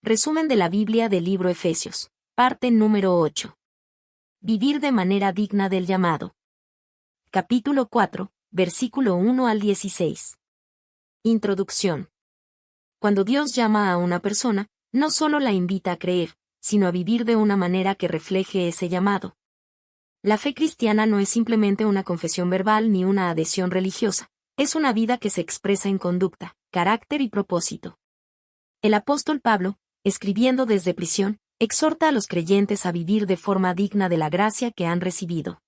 Resumen de la Biblia del libro Efesios. Parte número 8. Vivir de manera digna del llamado. Capítulo 4, versículo 1 al 16. Introducción. Cuando Dios llama a una persona, no solo la invita a creer, sino a vivir de una manera que refleje ese llamado. La fe cristiana no es simplemente una confesión verbal ni una adhesión religiosa, es una vida que se expresa en conducta, carácter y propósito. El apóstol Pablo, escribiendo desde prisión, exhorta a los creyentes a vivir de forma digna de la gracia que han recibido.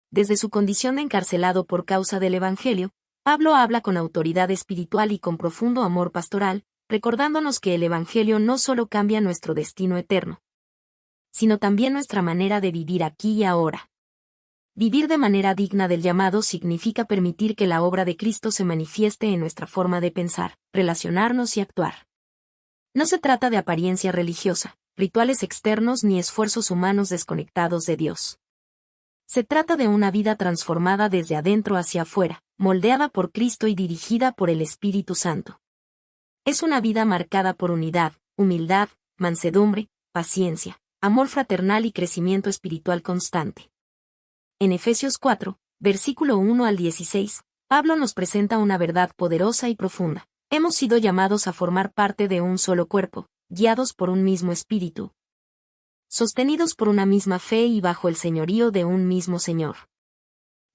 Desde su condición de encarcelado por causa del Evangelio, Pablo habla con autoridad espiritual y con profundo amor pastoral, recordándonos que el Evangelio no solo cambia nuestro destino eterno, sino también nuestra manera de vivir aquí y ahora. Vivir de manera digna del llamado significa permitir que la obra de Cristo se manifieste en nuestra forma de pensar, relacionarnos y actuar. No se trata de apariencia religiosa, rituales externos ni esfuerzos humanos desconectados de Dios. Se trata de una vida transformada desde adentro hacia afuera, moldeada por Cristo y dirigida por el Espíritu Santo. Es una vida marcada por unidad, humildad, mansedumbre, paciencia, amor fraternal y crecimiento espiritual constante. En Efesios 4, versículo 1 al 16, Pablo nos presenta una verdad poderosa y profunda. Hemos sido llamados a formar parte de un solo cuerpo, guiados por un mismo espíritu, sostenidos por una misma fe y bajo el señorío de un mismo Señor.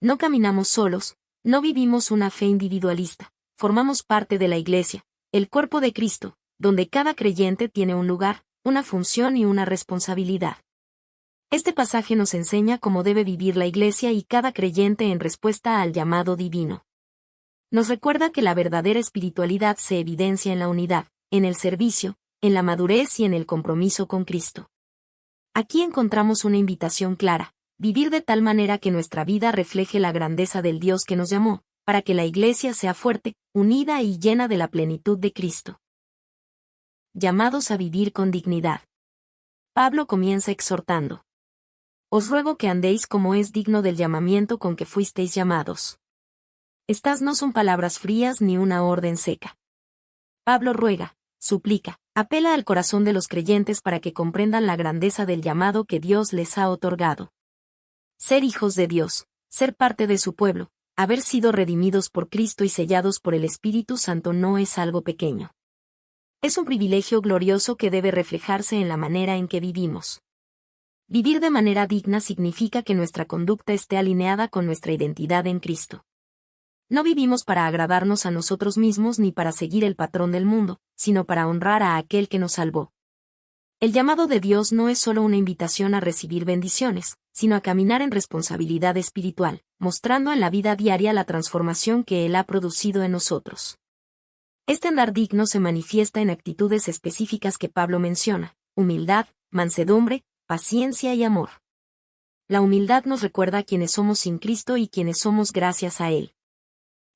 No caminamos solos, no vivimos una fe individualista, formamos parte de la Iglesia, el cuerpo de Cristo, donde cada creyente tiene un lugar, una función y una responsabilidad. Este pasaje nos enseña cómo debe vivir la Iglesia y cada creyente en respuesta al llamado divino. Nos recuerda que la verdadera espiritualidad se evidencia en la unidad, en el servicio, en la madurez y en el compromiso con Cristo. Aquí encontramos una invitación clara, vivir de tal manera que nuestra vida refleje la grandeza del Dios que nos llamó, para que la Iglesia sea fuerte, unida y llena de la plenitud de Cristo. Llamados a vivir con dignidad. Pablo comienza exhortando. Os ruego que andéis como es digno del llamamiento con que fuisteis llamados. Estas no son palabras frías ni una orden seca. Pablo ruega, suplica, apela al corazón de los creyentes para que comprendan la grandeza del llamado que Dios les ha otorgado. Ser hijos de Dios, ser parte de su pueblo, haber sido redimidos por Cristo y sellados por el Espíritu Santo no es algo pequeño. Es un privilegio glorioso que debe reflejarse en la manera en que vivimos. Vivir de manera digna significa que nuestra conducta esté alineada con nuestra identidad en Cristo. No vivimos para agradarnos a nosotros mismos ni para seguir el patrón del mundo, sino para honrar a aquel que nos salvó. El llamado de Dios no es solo una invitación a recibir bendiciones, sino a caminar en responsabilidad espiritual, mostrando en la vida diaria la transformación que Él ha producido en nosotros. Este andar digno se manifiesta en actitudes específicas que Pablo menciona: humildad, mansedumbre, paciencia y amor. La humildad nos recuerda quiénes somos sin Cristo y quiénes somos gracias a Él.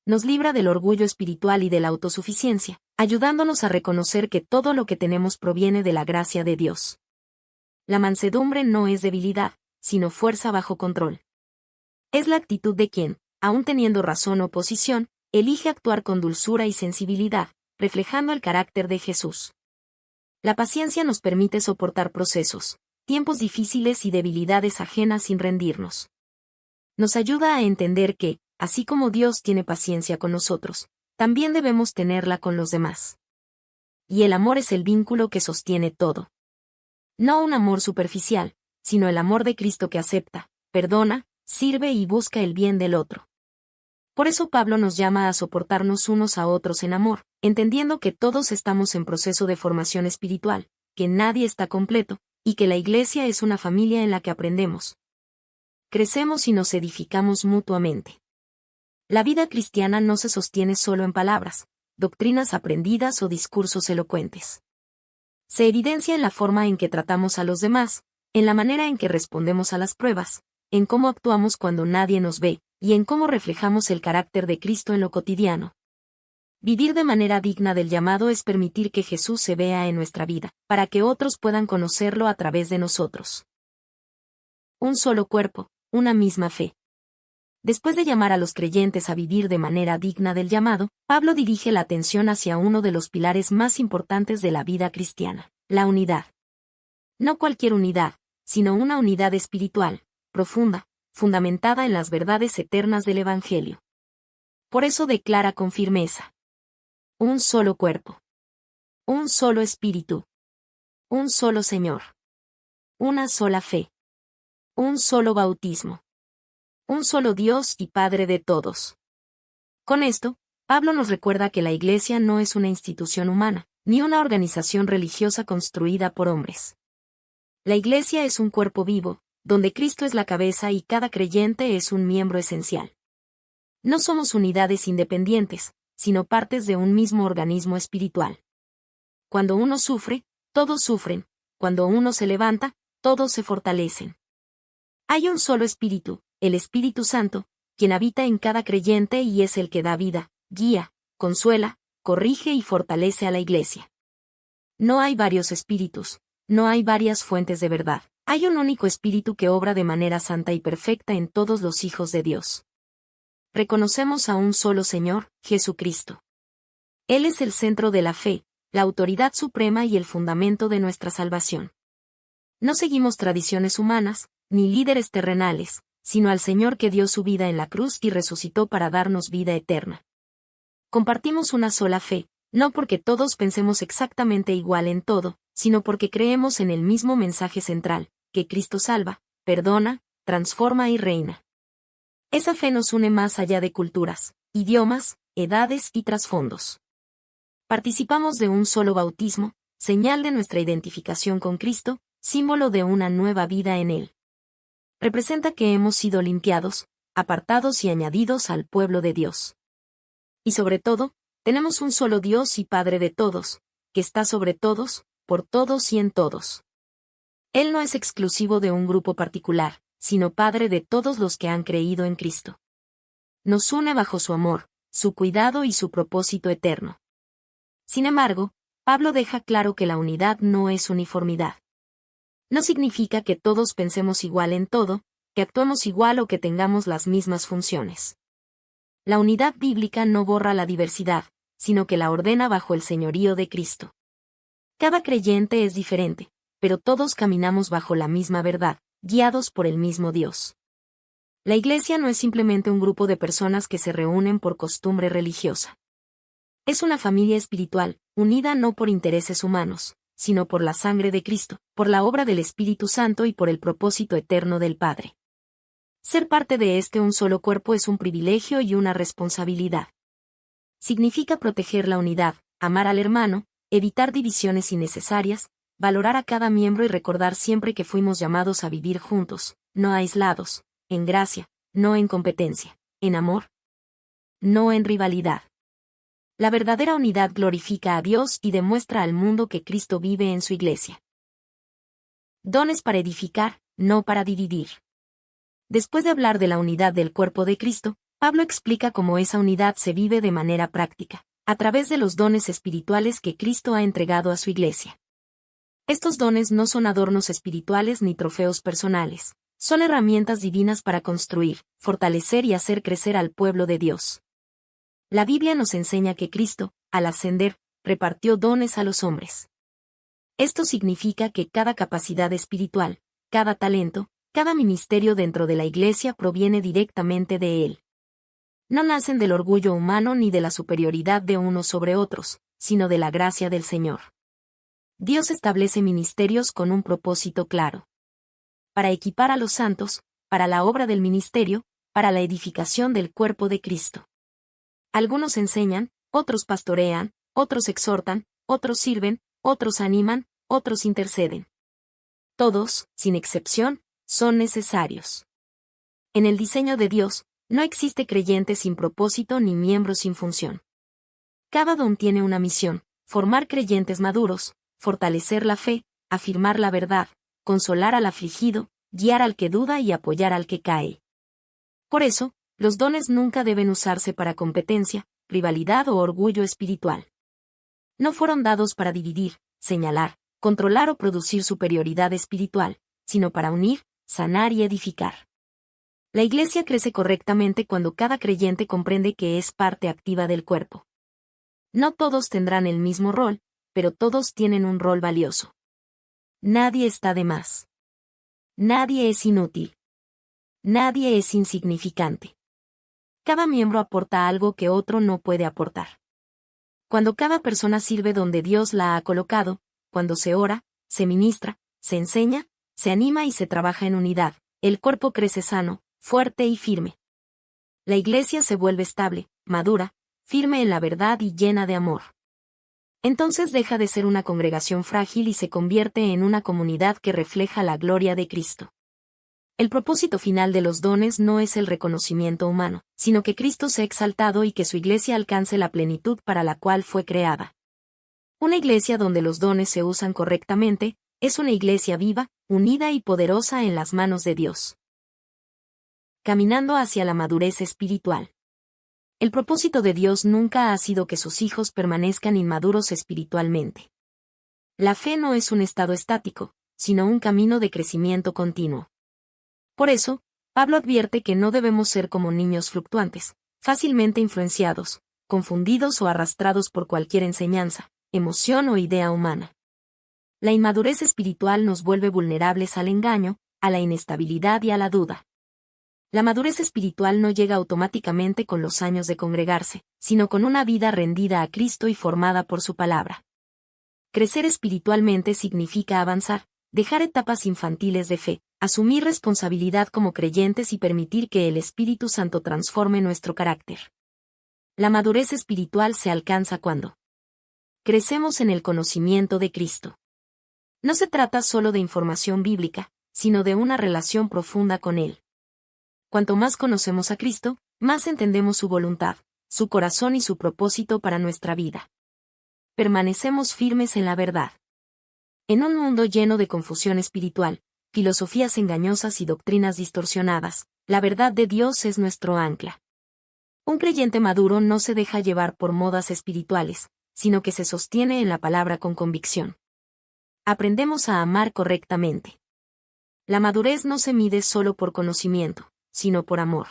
Nos libra del orgullo espiritual y de la autosuficiencia, ayudándonos a reconocer que todo lo que tenemos proviene de la gracia de Dios. La mansedumbre no es debilidad, sino fuerza bajo control. Es la actitud de quien, aun teniendo razón o posición, elige actuar con dulzura y sensibilidad, reflejando el carácter de Jesús. La paciencia nos permite soportar procesos, tiempos difíciles y debilidades ajenas sin rendirnos. Nos ayuda a entender que, así como Dios tiene paciencia con nosotros, también debemos tenerla con los demás. Y el amor es el vínculo que sostiene todo. No un amor superficial, sino el amor de Cristo que acepta, perdona, sirve y busca el bien del otro. Por eso Pablo nos llama a soportarnos unos a otros en amor, entendiendo que todos estamos en proceso de formación espiritual, que nadie está completo, y que la Iglesia es una familia en la que aprendemos, crecemos y nos edificamos mutuamente. La vida cristiana no se sostiene solo en palabras, doctrinas aprendidas o discursos elocuentes. Se evidencia en la forma en que tratamos a los demás, en la manera en que respondemos a las pruebas, en cómo actuamos cuando nadie nos ve, y en cómo reflejamos el carácter de Cristo en lo cotidiano. Vivir de manera digna del llamado es permitir que Jesús se vea en nuestra vida, para que otros puedan conocerlo a través de nosotros. Un solo cuerpo, una misma fe. Después de llamar a los creyentes a vivir de manera digna del llamado, Pablo dirige la atención hacia uno de los pilares más importantes de la vida cristiana: La unidad. No cualquier unidad, sino una unidad espiritual, profunda, fundamentada en las verdades eternas del Evangelio. Por eso declara con firmeza: un solo cuerpo, un solo espíritu, un solo Señor, una sola fe, un solo bautismo, un solo Dios y Padre de todos. Con esto, Pablo nos recuerda que la Iglesia no es una institución humana, ni una organización religiosa construida por hombres. La Iglesia es un cuerpo vivo, donde Cristo es la cabeza y cada creyente es un miembro esencial. No somos unidades independientes, sino partes de un mismo organismo espiritual. Cuando uno sufre, todos sufren; cuando uno se levanta, todos se fortalecen. Hay un solo Espíritu, el Espíritu Santo, quien habita en cada creyente y es el que da vida, guía, consuela, corrige y fortalece a la Iglesia. No hay varios espíritus, no hay varias fuentes de verdad. Hay un único Espíritu que obra de manera santa y perfecta en todos los hijos de Dios. Reconocemos a un solo Señor, Jesucristo. Él es el centro de la fe, la autoridad suprema y el fundamento de nuestra salvación. No seguimos tradiciones humanas, ni líderes terrenales, sino al Señor que dio su vida en la cruz y resucitó para darnos vida eterna. Compartimos una sola fe, no porque todos pensemos exactamente igual en todo, sino porque creemos en el mismo mensaje central, que Cristo salva, perdona, transforma y reina. Esa fe nos une más allá de culturas, idiomas, edades y trasfondos. Participamos de un solo bautismo, señal de nuestra identificación con Cristo, símbolo de una nueva vida en Él. Representa que hemos sido limpiados, apartados y añadidos al pueblo de Dios. Y sobre todo, tenemos un solo Dios y Padre de todos, que está sobre todos, por todos y en todos. Él no es exclusivo de un grupo particular, sino Padre de todos los que han creído en Cristo. Nos une bajo su amor, su cuidado y su propósito eterno. Sin embargo, Pablo deja claro que la unidad no es uniformidad. No significa que todos pensemos igual en todo, que actuemos igual o que tengamos las mismas funciones. La unidad bíblica no borra la diversidad, sino que la ordena bajo el señorío de Cristo. Cada creyente es diferente, pero todos caminamos bajo la misma verdad, guiados por el mismo Dios. La Iglesia no es simplemente un grupo de personas que se reúnen por costumbre religiosa. Es una familia espiritual, unida no por intereses humanos, sino por la sangre de Cristo, por la obra del Espíritu Santo y por el propósito eterno del Padre. Ser parte de este un solo cuerpo es un privilegio y una responsabilidad. Significa proteger la unidad, amar al hermano, evitar divisiones innecesarias, valorar a cada miembro y recordar siempre que fuimos llamados a vivir juntos, no aislados, en gracia, no en competencia, en amor, no en rivalidad. La verdadera unidad glorifica a Dios y demuestra al mundo que Cristo vive en su Iglesia. Dones para edificar, no para dividir. Después de hablar de la unidad del cuerpo de Cristo, Pablo explica cómo esa unidad se vive de manera práctica, a través de los dones espirituales que Cristo ha entregado a su Iglesia. Estos dones no son adornos espirituales ni trofeos personales, son herramientas divinas para construir, fortalecer y hacer crecer al pueblo de Dios. La Biblia nos enseña que Cristo, al ascender, repartió dones a los hombres. Esto significa que cada capacidad espiritual, cada talento, cada ministerio dentro de la Iglesia proviene directamente de Él. No nacen del orgullo humano ni de la superioridad de unos sobre otros, sino de la gracia del Señor. Dios establece ministerios con un propósito claro. Para equipar a los santos, para la obra del ministerio, para la edificación del cuerpo de Cristo. Algunos enseñan, otros pastorean, otros exhortan, otros sirven, otros animan, otros interceden. Todos, sin excepción, son necesarios. En el diseño de Dios, no existe creyente sin propósito ni miembro sin función. Cada don tiene una misión: formar creyentes maduros, fortalecer la fe, afirmar la verdad, consolar al afligido, guiar al que duda y apoyar al que cae. Por eso, los dones nunca deben usarse para competencia, rivalidad o orgullo espiritual. No fueron dados para dividir, señalar, controlar o producir superioridad espiritual, sino para unir, sanar y edificar. La Iglesia crece correctamente cuando cada creyente comprende que es parte activa del cuerpo. No todos tendrán el mismo rol, pero todos tienen un rol valioso. Nadie está de más. Nadie es inútil. Nadie es insignificante. Cada miembro aporta algo que otro no puede aportar. Cuando cada persona sirve donde Dios la ha colocado, cuando se ora, se ministra, se enseña, se anima y se trabaja en unidad, el cuerpo crece sano, fuerte y firme. La iglesia se vuelve estable, madura, firme en la verdad y llena de amor. Entonces deja de ser una congregación frágil y se convierte en una comunidad que refleja la gloria de Cristo. El propósito final de los dones no es el reconocimiento humano, sino que Cristo sea exaltado y que su iglesia alcance la plenitud para la cual fue creada. Una iglesia donde los dones se usan correctamente, es una iglesia viva, unida y poderosa en las manos de Dios. Caminando hacia la madurez espiritual. El propósito de Dios nunca ha sido que sus hijos permanezcan inmaduros espiritualmente. La fe no es un estado estático, sino un camino de crecimiento continuo. Por eso, Pablo advierte que no debemos ser como niños fluctuantes, fácilmente influenciados, confundidos o arrastrados por cualquier enseñanza, emoción o idea humana. La inmadurez espiritual nos vuelve vulnerables al engaño, a la inestabilidad y a la duda. La madurez espiritual no llega automáticamente con los años de congregarse, sino con una vida rendida a Cristo y formada por su palabra. Crecer espiritualmente significa avanzar, dejar etapas infantiles de fe, asumir responsabilidad como creyentes y permitir que el Espíritu Santo transforme nuestro carácter. La madurez espiritual se alcanza cuando crecemos en el conocimiento de Cristo. No se trata solo de información bíblica, sino de una relación profunda con Él. Cuanto más conocemos a Cristo, más entendemos su voluntad, su corazón y su propósito para nuestra vida. Permanecemos firmes en la verdad. En un mundo lleno de confusión espiritual, filosofías engañosas y doctrinas distorsionadas, la verdad de Dios es nuestro ancla. Un creyente maduro no se deja llevar por modas espirituales, sino que se sostiene en la palabra con convicción. Aprendemos a amar correctamente. La madurez no se mide solo por conocimiento, sino por amor.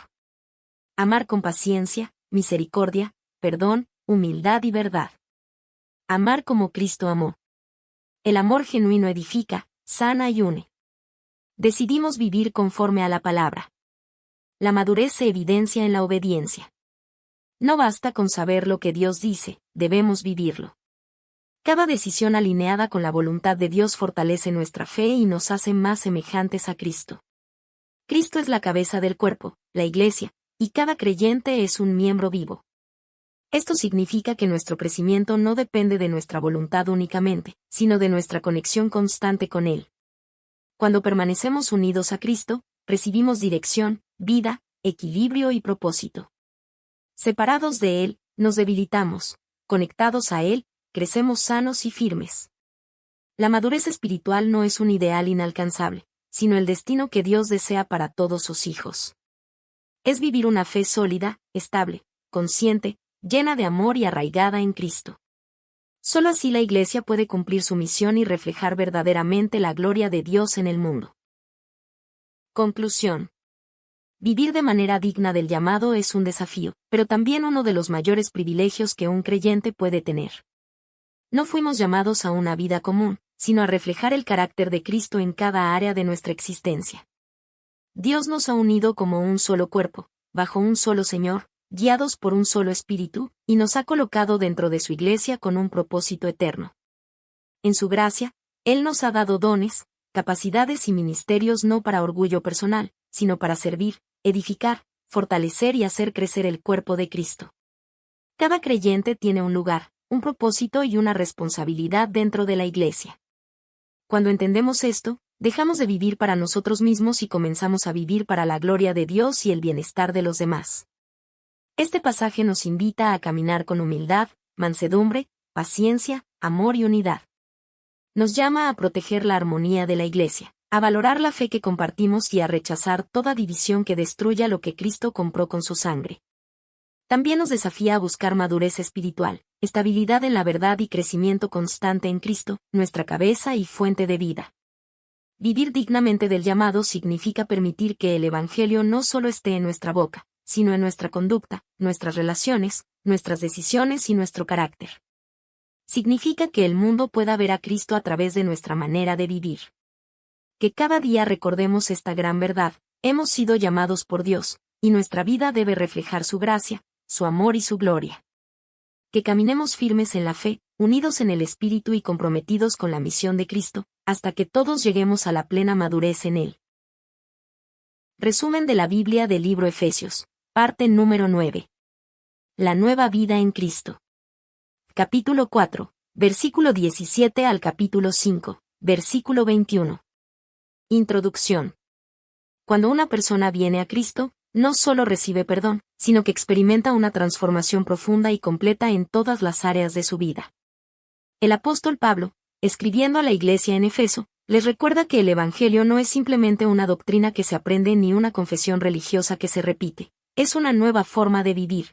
Amar con paciencia, misericordia, perdón, humildad y verdad. Amar como Cristo amó. El amor genuino edifica, sana y une. Decidimos vivir conforme a la palabra. La madurez se evidencia en la obediencia. No basta con saber lo que Dios dice, debemos vivirlo. Cada decisión alineada con la voluntad de Dios fortalece nuestra fe y nos hace más semejantes a Cristo. Cristo es la cabeza del cuerpo, la iglesia, y cada creyente es un miembro vivo. Esto significa que nuestro crecimiento no depende de nuestra voluntad únicamente, sino de nuestra conexión constante con Él. Cuando permanecemos unidos a Cristo, recibimos dirección, vida, equilibrio y propósito. Separados de Él, nos debilitamos; conectados a Él, crecemos sanos y firmes. La madurez espiritual no es un ideal inalcanzable, sino el destino que Dios desea para todos sus hijos. Es vivir una fe sólida, estable, consciente, llena de amor y arraigada en Cristo. Solo así la Iglesia puede cumplir su misión y reflejar verdaderamente la gloria de Dios en el mundo. Conclusión. Vivir de manera digna del llamado es un desafío, pero también uno de los mayores privilegios que un creyente puede tener. No fuimos llamados a una vida común, sino a reflejar el carácter de Cristo en cada área de nuestra existencia. Dios nos ha unido como un solo cuerpo, bajo un solo Señor, guiados por un solo Espíritu, y nos ha colocado dentro de su Iglesia con un propósito eterno. En su gracia, Él nos ha dado dones, capacidades y ministerios no para orgullo personal, sino para servir, edificar, fortalecer y hacer crecer el cuerpo de Cristo. Cada creyente tiene un lugar, un propósito y una responsabilidad dentro de la Iglesia. Cuando entendemos esto, dejamos de vivir para nosotros mismos y comenzamos a vivir para la gloria de Dios y el bienestar de los demás. Este pasaje nos invita a caminar con humildad, mansedumbre, paciencia, amor y unidad. Nos llama a proteger la armonía de la Iglesia, a valorar la fe que compartimos y a rechazar toda división que destruya lo que Cristo compró con su sangre. También nos desafía a buscar madurez espiritual, estabilidad en la verdad y crecimiento constante en Cristo, nuestra cabeza y fuente de vida. Vivir dignamente del llamado significa permitir que el Evangelio no solo esté en nuestra boca, sino en nuestra conducta, nuestras relaciones, nuestras decisiones y nuestro carácter. significa que el mundo pueda ver a Cristo a través de nuestra manera de vivir. Que cada día recordemos esta gran verdad: hemos sido llamados por Dios, y nuestra vida debe reflejar su gracia, su amor y su gloria. Que caminemos firmes en la fe, unidos en el Espíritu y comprometidos con la misión de Cristo, hasta que todos lleguemos a la plena madurez en Él. Resumen de la Biblia del libro Efesios, parte número 9. La nueva vida en Cristo. Capítulo 4, versículo 17 al capítulo 5, versículo 21. Introducción. Cuando una persona viene a Cristo, no solo recibe perdón, sino que experimenta una transformación profunda y completa en todas las áreas de su vida. El apóstol Pablo, escribiendo a la iglesia en Efeso, les recuerda que el Evangelio no es simplemente una doctrina que se aprende ni una confesión religiosa que se repite, es una nueva forma de vivir.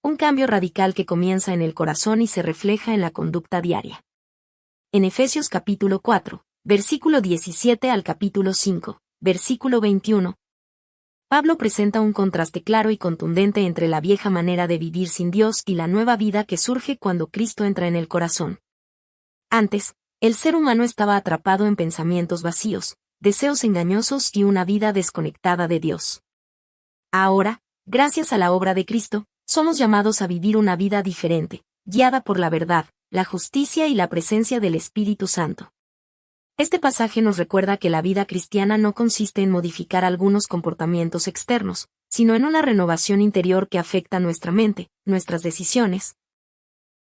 Un cambio radical que comienza en el corazón y se refleja en la conducta diaria. En Efesios capítulo 4, versículo 17 al capítulo 5, versículo 21, Pablo presenta un contraste claro y contundente entre la vieja manera de vivir sin Dios y la nueva vida que surge cuando Cristo entra en el corazón. Antes, el ser humano estaba atrapado en pensamientos vacíos, deseos engañosos y una vida desconectada de Dios. Ahora, gracias a la obra de Cristo, somos llamados a vivir una vida diferente, guiada por la verdad, la justicia y la presencia del Espíritu Santo. Este pasaje nos recuerda que la vida cristiana no consiste en modificar algunos comportamientos externos, sino en una renovación interior que afecta nuestra mente, nuestras decisiones,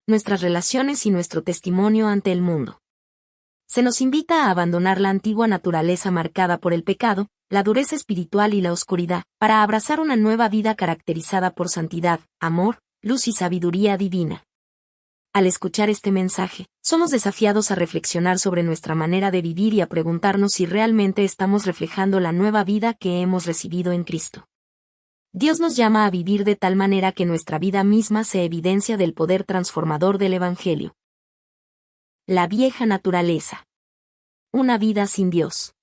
nuestras relaciones y nuestro testimonio ante el mundo. Se nos invita a abandonar la antigua naturaleza marcada por el pecado, la dureza espiritual y la oscuridad, para abrazar una nueva vida caracterizada por santidad, amor, luz y sabiduría divina. Al escuchar este mensaje, somos desafiados a reflexionar sobre nuestra manera de vivir y a preguntarnos si realmente estamos reflejando la nueva vida que hemos recibido en Cristo. Dios nos llama a vivir de tal manera que nuestra vida misma se evidencia del poder transformador del Evangelio. La vieja naturaleza. Una vida sin Dios.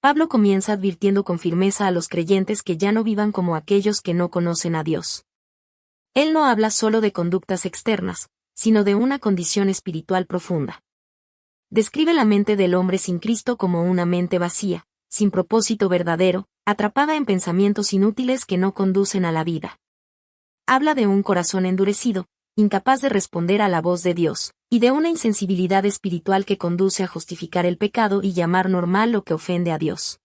Pablo comienza advirtiendo con firmeza a los creyentes que ya no vivan como aquellos que no conocen a Dios. Él no habla solo de conductas externas, sino de una condición espiritual profunda. Describe la mente del hombre sin Cristo como una mente vacía, sin propósito verdadero, atrapada en pensamientos inútiles que no conducen a la vida. Habla de un corazón endurecido, incapaz de responder a la voz de Dios, y de una insensibilidad espiritual que conduce a justificar el pecado y llamar normal lo que ofende a Dios.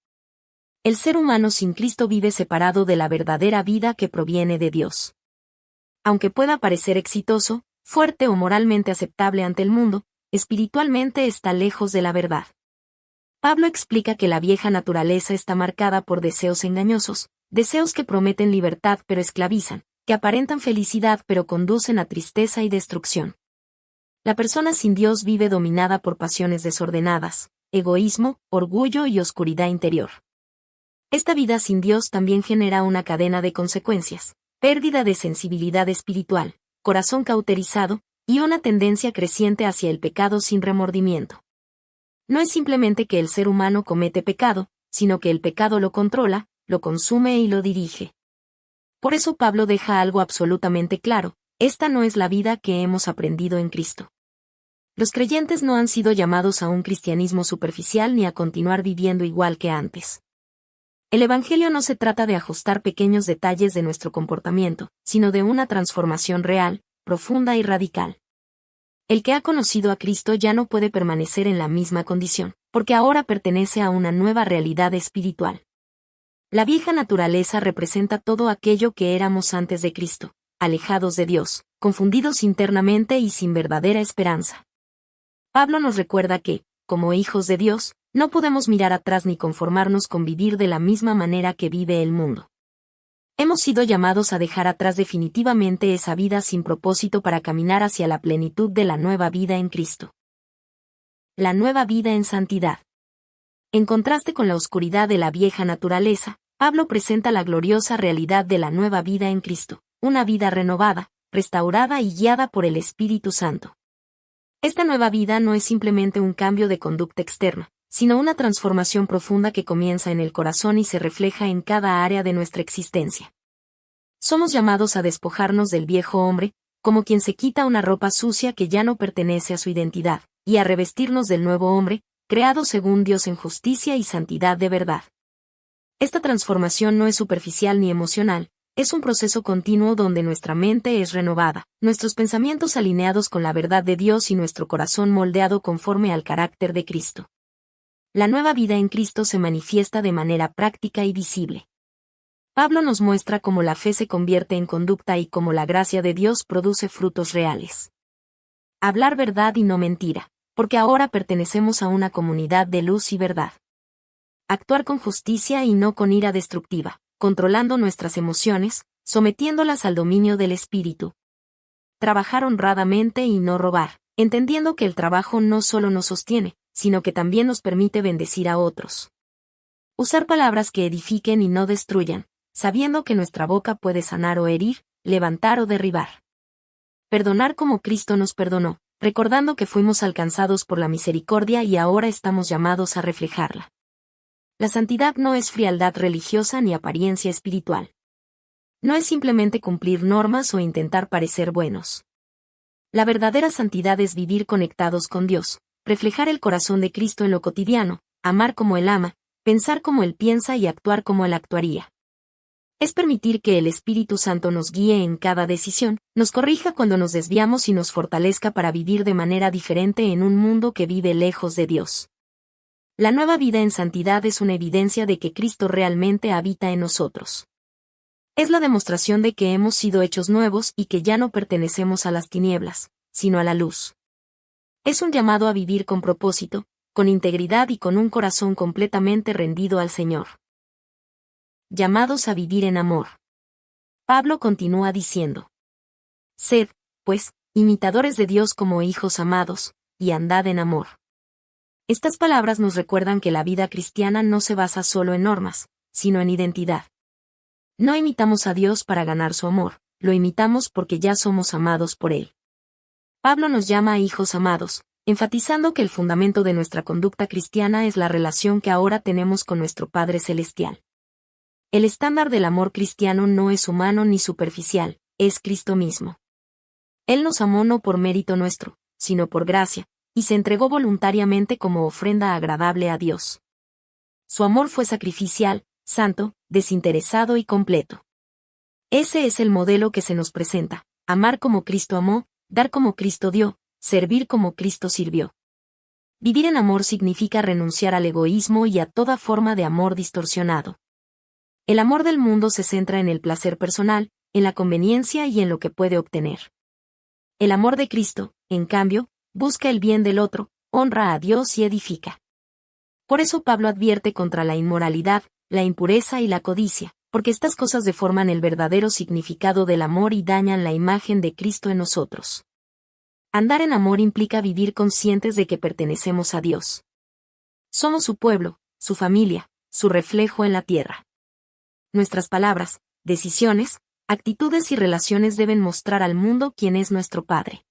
El ser humano sin Cristo vive separado de la verdadera vida que proviene de Dios. Aunque pueda parecer exitoso, fuerte o moralmente aceptable ante el mundo, espiritualmente está lejos de la verdad. Pablo explica que la vieja naturaleza está marcada por deseos engañosos, deseos que prometen libertad pero esclavizan, que aparentan felicidad pero conducen a tristeza y destrucción. La persona sin Dios vive dominada por pasiones desordenadas, egoísmo, orgullo y oscuridad interior. Esta vida sin Dios también genera una cadena de consecuencias: pérdida de sensibilidad espiritual, corazón cauterizado, y una tendencia creciente hacia el pecado sin remordimiento. No es simplemente que el ser humano comete pecado, sino que el pecado lo controla, lo consume y lo dirige. Por eso Pablo deja algo absolutamente claro: esta no es la vida que hemos aprendido en Cristo. Los creyentes no han sido llamados a un cristianismo superficial ni a continuar viviendo igual que antes. El Evangelio no se trata de ajustar pequeños detalles de nuestro comportamiento, sino de una transformación real, profunda y radical. El que ha conocido a Cristo ya no puede permanecer en la misma condición, porque ahora pertenece a una nueva realidad espiritual. La vieja naturaleza representa todo aquello que éramos antes de Cristo, alejados de Dios, confundidos internamente y sin verdadera esperanza. Pablo nos recuerda que, como hijos de Dios, no podemos mirar atrás ni conformarnos con vivir de la misma manera que vive el mundo. Hemos sido llamados a dejar atrás definitivamente esa vida sin propósito para caminar hacia la plenitud de la nueva vida en Cristo. La nueva vida en santidad. En contraste con la oscuridad de la vieja naturaleza, Pablo presenta la gloriosa realidad de la nueva vida en Cristo, una vida renovada, restaurada y guiada por el Espíritu Santo. Esta nueva vida no es simplemente un cambio de conducta externa, sino una transformación profunda que comienza en el corazón y se refleja en cada área de nuestra existencia. Somos llamados a despojarnos del viejo hombre, como quien se quita una ropa sucia que ya no pertenece a su identidad, y a revestirnos del nuevo hombre, creado según Dios en justicia y santidad de verdad. Esta transformación no es superficial ni emocional, es un proceso continuo donde nuestra mente es renovada, nuestros pensamientos alineados con la verdad de Dios y nuestro corazón moldeado conforme al carácter de Cristo. La nueva vida en Cristo se manifiesta de manera práctica y visible. Pablo nos muestra cómo la fe se convierte en conducta y cómo la gracia de Dios produce frutos reales. Hablar verdad y no mentira, porque ahora pertenecemos a una comunidad de luz y verdad. Actuar con justicia y no con ira destructiva, controlando nuestras emociones, sometiéndolas al dominio del espíritu. Trabajar honradamente y no robar, entendiendo que el trabajo no solo nos sostiene, sino que también nos permite bendecir a otros. Usar palabras que edifiquen y no destruyan, sabiendo que nuestra boca puede sanar o herir, levantar o derribar. Perdonar como Cristo nos perdonó, recordando que fuimos alcanzados por la misericordia y ahora estamos llamados a reflejarla. La santidad no es frialdad religiosa ni apariencia espiritual. No es simplemente cumplir normas o intentar parecer buenos. La verdadera santidad es vivir conectados con Dios, reflejar el corazón de Cristo en lo cotidiano, amar como Él ama, pensar como Él piensa y actuar como Él actuaría. Es permitir que el Espíritu Santo nos guíe en cada decisión, nos corrija cuando nos desviamos y nos fortalezca para vivir de manera diferente en un mundo que vive lejos de Dios. La nueva vida en santidad es una evidencia de que Cristo realmente habita en nosotros. Es la demostración de que hemos sido hechos nuevos y que ya no pertenecemos a las tinieblas, sino a la luz. Es un llamado a vivir con propósito, con integridad y con un corazón completamente rendido al Señor. Llamados a vivir en amor. Pablo continúa diciendo: Sed, pues, imitadores de Dios como hijos amados, y andad en amor. Estas palabras nos recuerdan que la vida cristiana no se basa solo en normas, sino en identidad. No imitamos a Dios para ganar su amor, lo imitamos porque ya somos amados por Él. Pablo nos llama a hijos amados, enfatizando que el fundamento de nuestra conducta cristiana es la relación que ahora tenemos con nuestro Padre Celestial. El estándar del amor cristiano no es humano ni superficial, es Cristo mismo. Él nos amó no por mérito nuestro, sino por gracia, y se entregó voluntariamente como ofrenda agradable a Dios. Su amor fue sacrificial, santo, desinteresado y completo. Ese es el modelo que se nos presenta: amar como Cristo amó, dar como Cristo dio, servir como Cristo sirvió. Vivir en amor significa renunciar al egoísmo y a toda forma de amor distorsionado. El amor del mundo se centra en el placer personal, en la conveniencia y en lo que puede obtener. El amor de Cristo, en cambio, busca el bien del otro, honra a Dios y edifica. Por eso Pablo advierte contra la inmoralidad, la impureza y la codicia, porque estas cosas deforman el verdadero significado del amor y dañan la imagen de Cristo en nosotros. Andar en amor implica vivir conscientes de que pertenecemos a Dios. Somos su pueblo, su familia, su reflejo en la tierra. Nuestras palabras, decisiones, actitudes y relaciones deben mostrar al mundo quién es nuestro Padre.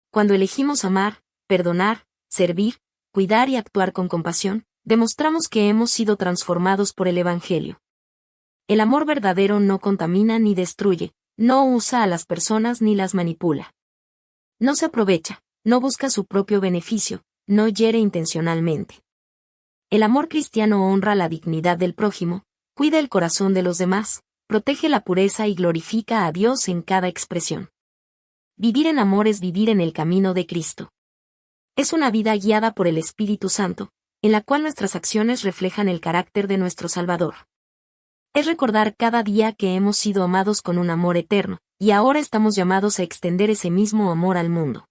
Cuando elegimos amar, perdonar, servir, cuidar y actuar con compasión, demostramos que hemos sido transformados por el Evangelio. El amor verdadero no contamina ni destruye, no usa a las personas ni las manipula. No se aprovecha, no busca su propio beneficio, no hiere intencionalmente. El amor cristiano honra la dignidad del prójimo, cuida el corazón de los demás, protege la pureza y glorifica a Dios en cada expresión. Vivir en amor es vivir en el camino de Cristo. Es una vida guiada por el Espíritu Santo, en la cual nuestras acciones reflejan el carácter de nuestro Salvador. Es recordar cada día que hemos sido amados con un amor eterno, y ahora estamos llamados a extender ese mismo amor al mundo.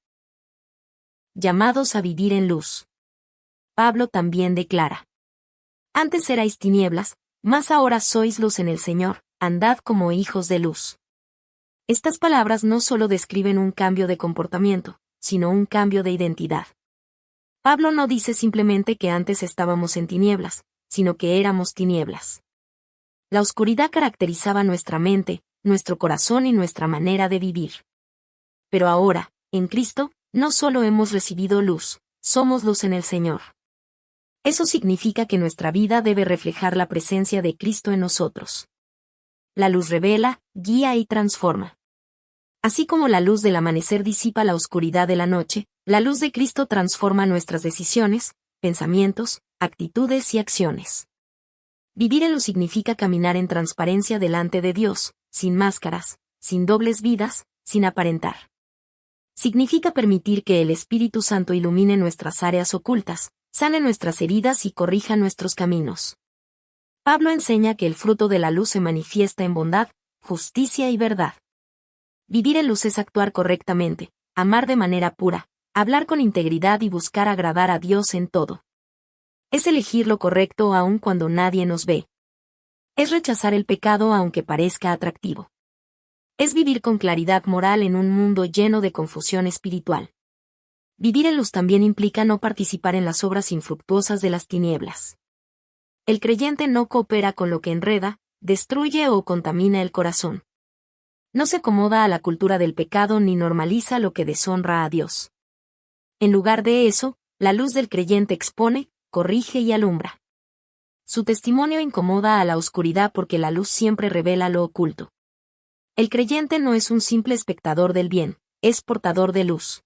Llamados a vivir en luz. Pablo también declara: Antes erais tinieblas, mas ahora sois luz en el Señor, andad como hijos de luz. Estas palabras no solo describen un cambio de comportamiento, sino un cambio de identidad. Pablo no dice simplemente que antes estábamos en tinieblas, sino que éramos tinieblas. La oscuridad caracterizaba nuestra mente, nuestro corazón y nuestra manera de vivir. Pero ahora, en Cristo, no solo hemos recibido luz, somos luz en el Señor. Eso significa que nuestra vida debe reflejar la presencia de Cristo en nosotros. La luz revela, guía y transforma. Así como la luz del amanecer disipa la oscuridad de la noche, la luz de Cristo transforma nuestras decisiones, pensamientos, actitudes y acciones. Vivir en luz significa caminar en transparencia delante de Dios, sin máscaras, sin dobles vidas, sin aparentar. Significa permitir que el Espíritu Santo ilumine nuestras áreas ocultas, sane nuestras heridas y corrija nuestros caminos. Pablo enseña que el fruto de la luz se manifiesta en bondad, justicia y verdad. Vivir en luz es actuar correctamente, amar de manera pura, hablar con integridad y buscar agradar a Dios en todo. Es elegir lo correcto aun cuando nadie nos ve. Es rechazar el pecado aunque parezca atractivo. Es vivir con claridad moral en un mundo lleno de confusión espiritual. Vivir en luz también implica no participar en las obras infructuosas de las tinieblas. El creyente no coopera con lo que enreda, destruye o contamina el corazón. No se acomoda a la cultura del pecado ni normaliza lo que deshonra a Dios. En lugar de eso, la luz del creyente expone, corrige y alumbra. Su testimonio incomoda a la oscuridad porque la luz siempre revela lo oculto. El creyente no es un simple espectador del bien, es portador de luz.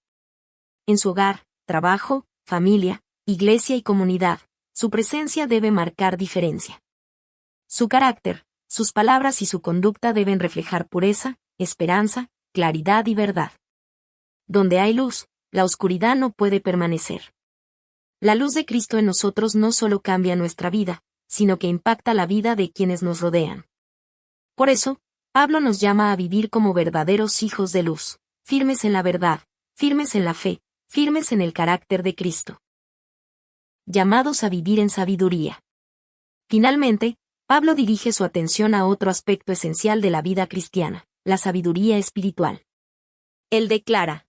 En su hogar, trabajo, familia, iglesia y comunidad, su presencia debe marcar diferencia. Su carácter, sus palabras y su conducta deben reflejar pureza, esperanza, claridad y verdad. Donde hay luz, la oscuridad no puede permanecer. La luz de Cristo en nosotros no solo cambia nuestra vida, sino que impacta la vida de quienes nos rodean. Por eso, Pablo nos llama a vivir como verdaderos hijos de luz, firmes en la verdad, firmes en la fe, firmes en el carácter de Cristo. Llamados a vivir en sabiduría. Finalmente, Pablo dirige su atención a otro aspecto esencial de la vida cristiana, la sabiduría espiritual. Él declara: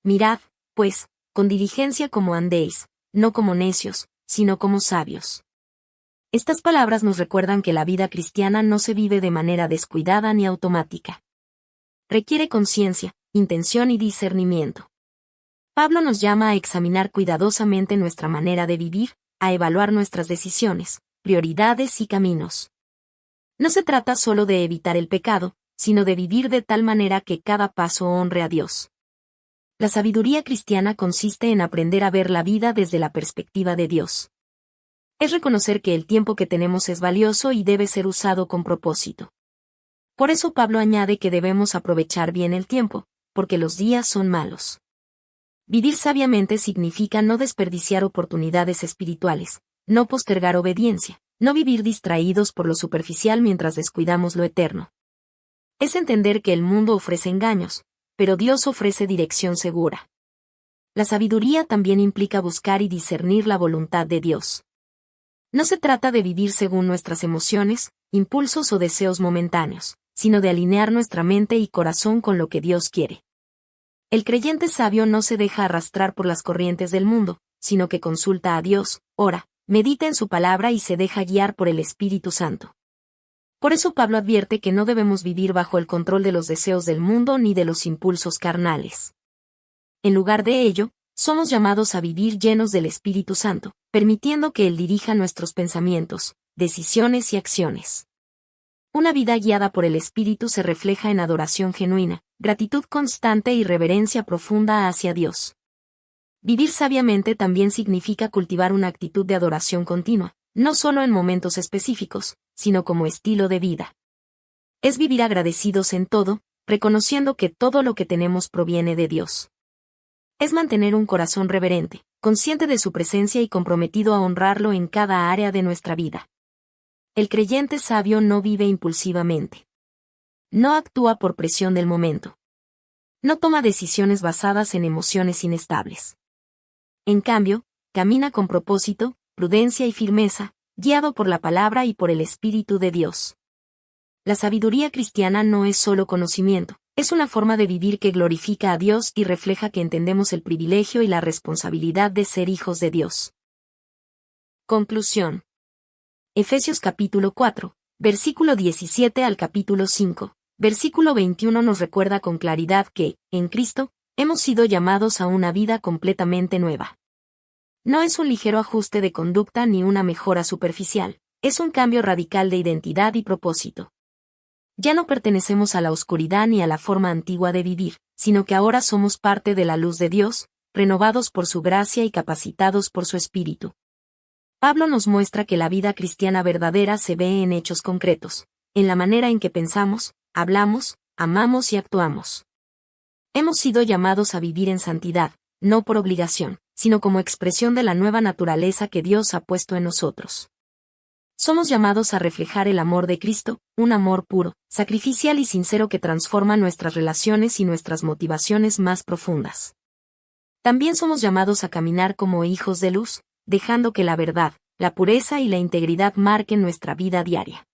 mirad, pues, con diligencia como andéis, no como necios, sino como sabios. Estas palabras nos recuerdan que la vida cristiana no se vive de manera descuidada ni automática. Requiere conciencia, intención y discernimiento. Pablo nos llama a examinar cuidadosamente nuestra manera de vivir, a evaluar nuestras decisiones, prioridades y caminos. No se trata solo de evitar el pecado, sino de vivir de tal manera que cada paso honre a Dios. La sabiduría cristiana consiste en aprender a ver la vida desde la perspectiva de Dios. Es reconocer que el tiempo que tenemos es valioso y debe ser usado con propósito. Por eso Pablo añade que debemos aprovechar bien el tiempo, porque los días son malos. Vivir sabiamente significa no desperdiciar oportunidades espirituales, no postergar obediencia, no vivir distraídos por lo superficial mientras descuidamos lo eterno. Es entender que el mundo ofrece engaños, pero Dios ofrece dirección segura. La sabiduría también implica buscar y discernir la voluntad de Dios. No se trata de vivir según nuestras emociones, impulsos o deseos momentáneos, sino de alinear nuestra mente y corazón con lo que Dios quiere. El creyente sabio no se deja arrastrar por las corrientes del mundo, sino que consulta a Dios, ora, medita en su palabra y se deja guiar por el Espíritu Santo. Por eso Pablo advierte que no debemos vivir bajo el control de los deseos del mundo ni de los impulsos carnales. En lugar de ello, somos llamados a vivir llenos del Espíritu Santo, permitiendo que Él dirija nuestros pensamientos, decisiones y acciones. Una vida guiada por el Espíritu se refleja en adoración genuina, gratitud constante y reverencia profunda hacia Dios. Vivir sabiamente también significa cultivar una actitud de adoración continua, no solo en momentos específicos, sino como estilo de vida. Es vivir agradecidos en todo, reconociendo que todo lo que tenemos proviene de Dios. Es mantener un corazón reverente, consciente de su presencia y comprometido a honrarlo en cada área de nuestra vida. El creyente sabio no vive impulsivamente. No actúa por presión del momento. No toma decisiones basadas en emociones inestables. En cambio, camina con propósito, prudencia y firmeza, guiado por la palabra y por el Espíritu de Dios. La sabiduría cristiana no es solo conocimiento, es una forma de vivir que glorifica a Dios y refleja que entendemos el privilegio y la responsabilidad de ser hijos de Dios. Conclusión. Efesios capítulo 4, versículo 17 al capítulo 5, versículo 21 nos recuerda con claridad que, en Cristo, hemos sido llamados a una vida completamente nueva. No es un ligero ajuste de conducta ni una mejora superficial, es un cambio radical de identidad y propósito. Ya no pertenecemos a la oscuridad ni a la forma antigua de vivir, sino que ahora somos parte de la luz de Dios, renovados por su gracia y capacitados por su Espíritu. Pablo nos muestra que la vida cristiana verdadera se ve en hechos concretos, en la manera en que pensamos, hablamos, amamos y actuamos. Hemos sido llamados a vivir en santidad, no por obligación, sino como expresión de la nueva naturaleza que Dios ha puesto en nosotros. Somos llamados a reflejar el amor de Cristo, un amor puro, sacrificial y sincero que transforma nuestras relaciones y nuestras motivaciones más profundas. También somos llamados a caminar como hijos de luz, dejando que la verdad, la pureza y la integridad marquen nuestra vida diaria.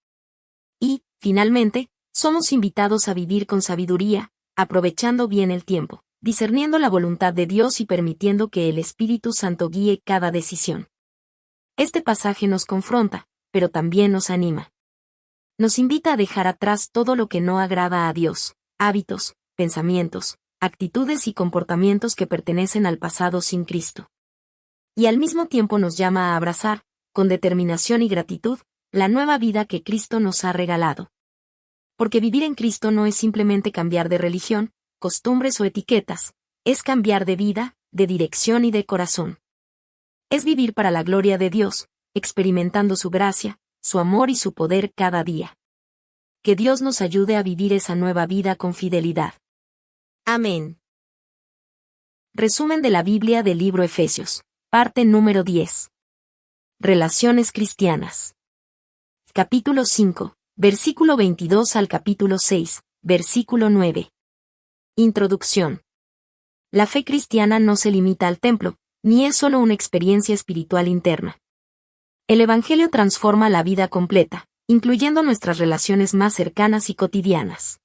Y, finalmente, somos invitados a vivir con sabiduría, aprovechando bien el tiempo, discerniendo la voluntad de Dios y permitiendo que el Espíritu Santo guíe cada decisión. Este pasaje nos confronta, pero también nos anima. Nos invita a dejar atrás todo lo que no agrada a Dios, hábitos, pensamientos, actitudes y comportamientos que pertenecen al pasado sin Cristo. Y al mismo tiempo nos llama a abrazar, con determinación y gratitud, la nueva vida que Cristo nos ha regalado. Porque vivir en Cristo no es simplemente cambiar de religión, costumbres o etiquetas, es cambiar de vida, de dirección y de corazón. Es vivir para la gloria de Dios, experimentando su gracia, su amor y su poder cada día. Que Dios nos ayude a vivir esa nueva vida con fidelidad. Amén. Resumen de la Biblia del libro Efesios. Parte número 10. Relaciones cristianas. Capítulo 5, versículo 22 al capítulo 6, versículo 9. Introducción. La fe cristiana no se limita al templo, ni es solo una experiencia espiritual interna. El Evangelio transforma la vida completa, incluyendo nuestras relaciones más cercanas y cotidianas.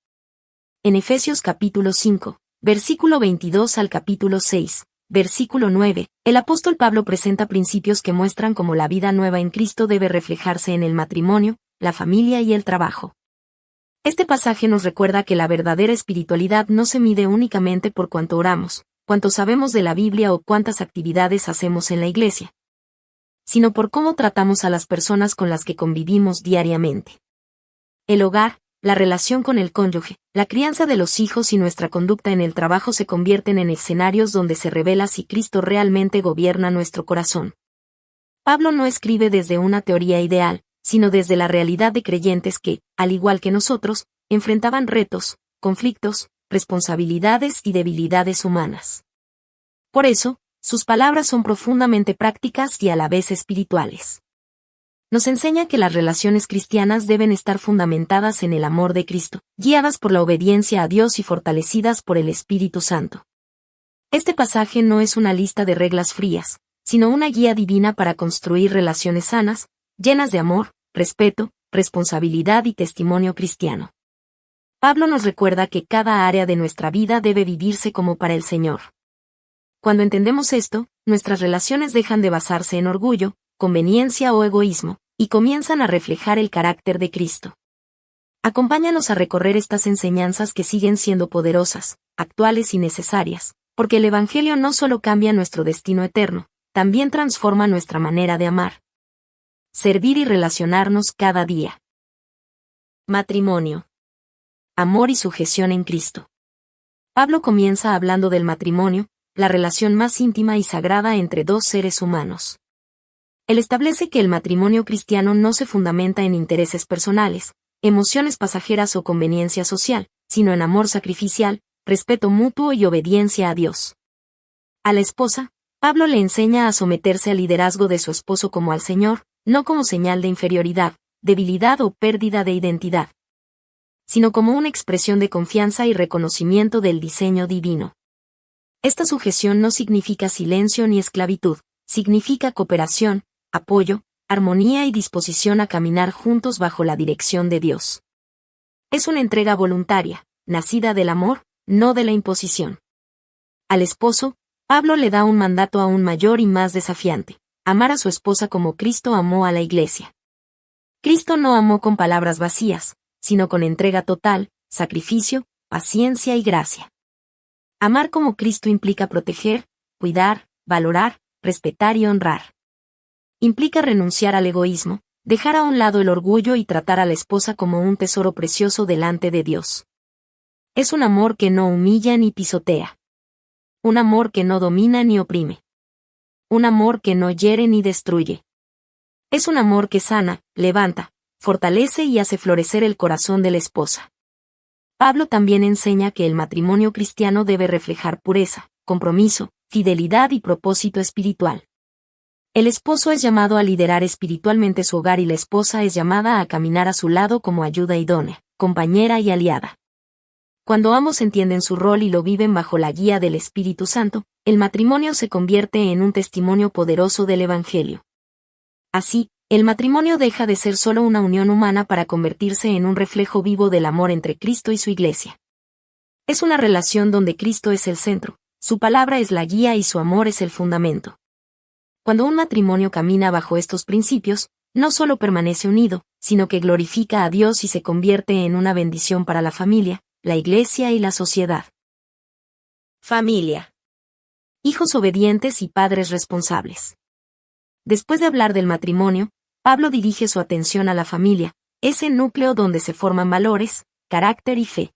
En Efesios capítulo 5, versículo 22 al capítulo 6, versículo 9, el apóstol Pablo presenta principios que muestran cómo la vida nueva en Cristo debe reflejarse en el matrimonio, la familia y el trabajo. Este pasaje nos recuerda que la verdadera espiritualidad no se mide únicamente por cuánto oramos, cuánto sabemos de la Biblia o cuántas actividades hacemos en la iglesia, sino por cómo tratamos a las personas con las que convivimos diariamente. El hogar, la relación con el cónyuge, la crianza de los hijos y nuestra conducta en el trabajo se convierten en escenarios donde se revela si Cristo realmente gobierna nuestro corazón. Pablo no escribe desde una teoría ideal, sino desde la realidad de creyentes que, al igual que nosotros, enfrentaban retos, conflictos, responsabilidades y debilidades humanas. Por eso, sus palabras son profundamente prácticas y a la vez espirituales. Nos enseña que las relaciones cristianas deben estar fundamentadas en el amor de Cristo, guiadas por la obediencia a Dios y fortalecidas por el Espíritu Santo. Este pasaje no es una lista de reglas frías, sino una guía divina para construir relaciones sanas, llenas de amor, respeto, responsabilidad y testimonio cristiano. Pablo nos recuerda que cada área de nuestra vida debe vivirse como para el Señor. Cuando entendemos esto, nuestras relaciones dejan de basarse en orgullo, conveniencia o egoísmo, y comienzan a reflejar el carácter de Cristo. Acompáñanos a recorrer estas enseñanzas que siguen siendo poderosas, actuales y necesarias, porque el Evangelio no solo cambia nuestro destino eterno, también transforma nuestra manera de amar, servir y relacionarnos cada día. Matrimonio. Amor y sujeción en Cristo. Pablo comienza hablando del matrimonio, la relación más íntima y sagrada entre dos seres humanos. Él establece que el matrimonio cristiano no se fundamenta en intereses personales, emociones pasajeras o conveniencia social, sino en amor sacrificial, respeto mutuo y obediencia a Dios. A la esposa, Pablo le enseña a someterse al liderazgo de su esposo como al Señor, no como señal de inferioridad, debilidad o pérdida de identidad, sino como una expresión de confianza y reconocimiento del diseño divino. Esta sujeción no significa silencio ni esclavitud, significa cooperación, apoyo, armonía y disposición a caminar juntos bajo la dirección de Dios. Es una entrega voluntaria, nacida del amor, no de la imposición. Al esposo, Pablo le da un mandato aún mayor y más desafiante: amar a su esposa como Cristo amó a la Iglesia. Cristo no amó con palabras vacías, sino con entrega total, sacrificio, paciencia y gracia. Amar como Cristo implica proteger, cuidar, valorar, respetar y honrar. Implica renunciar al egoísmo, dejar a un lado el orgullo y tratar a la esposa como un tesoro precioso delante de Dios. Es un amor que no humilla ni pisotea. Un amor que no domina ni oprime. Un amor que no hiere ni destruye. Es un amor que sana, levanta, fortalece y hace florecer el corazón de la esposa. Pablo también enseña que el matrimonio cristiano debe reflejar pureza, compromiso, fidelidad y propósito espiritual. El esposo es llamado a liderar espiritualmente su hogar y la esposa es llamada a caminar a su lado como ayuda idónea, compañera y aliada. Cuando ambos entienden su rol y lo viven bajo la guía del Espíritu Santo, el matrimonio se convierte en un testimonio poderoso del Evangelio. Así, el matrimonio deja de ser solo una unión humana para convertirse en un reflejo vivo del amor entre Cristo y su Iglesia. Es una relación donde Cristo es el centro, su palabra es la guía y su amor es el fundamento. Cuando un matrimonio camina bajo estos principios, no solo permanece unido, sino que glorifica a Dios y se convierte en una bendición para la familia, la Iglesia y la sociedad. Familia. Hijos obedientes y padres responsables. Después de hablar del matrimonio, Pablo dirige su atención a la familia, ese núcleo donde se forman valores, carácter y fe.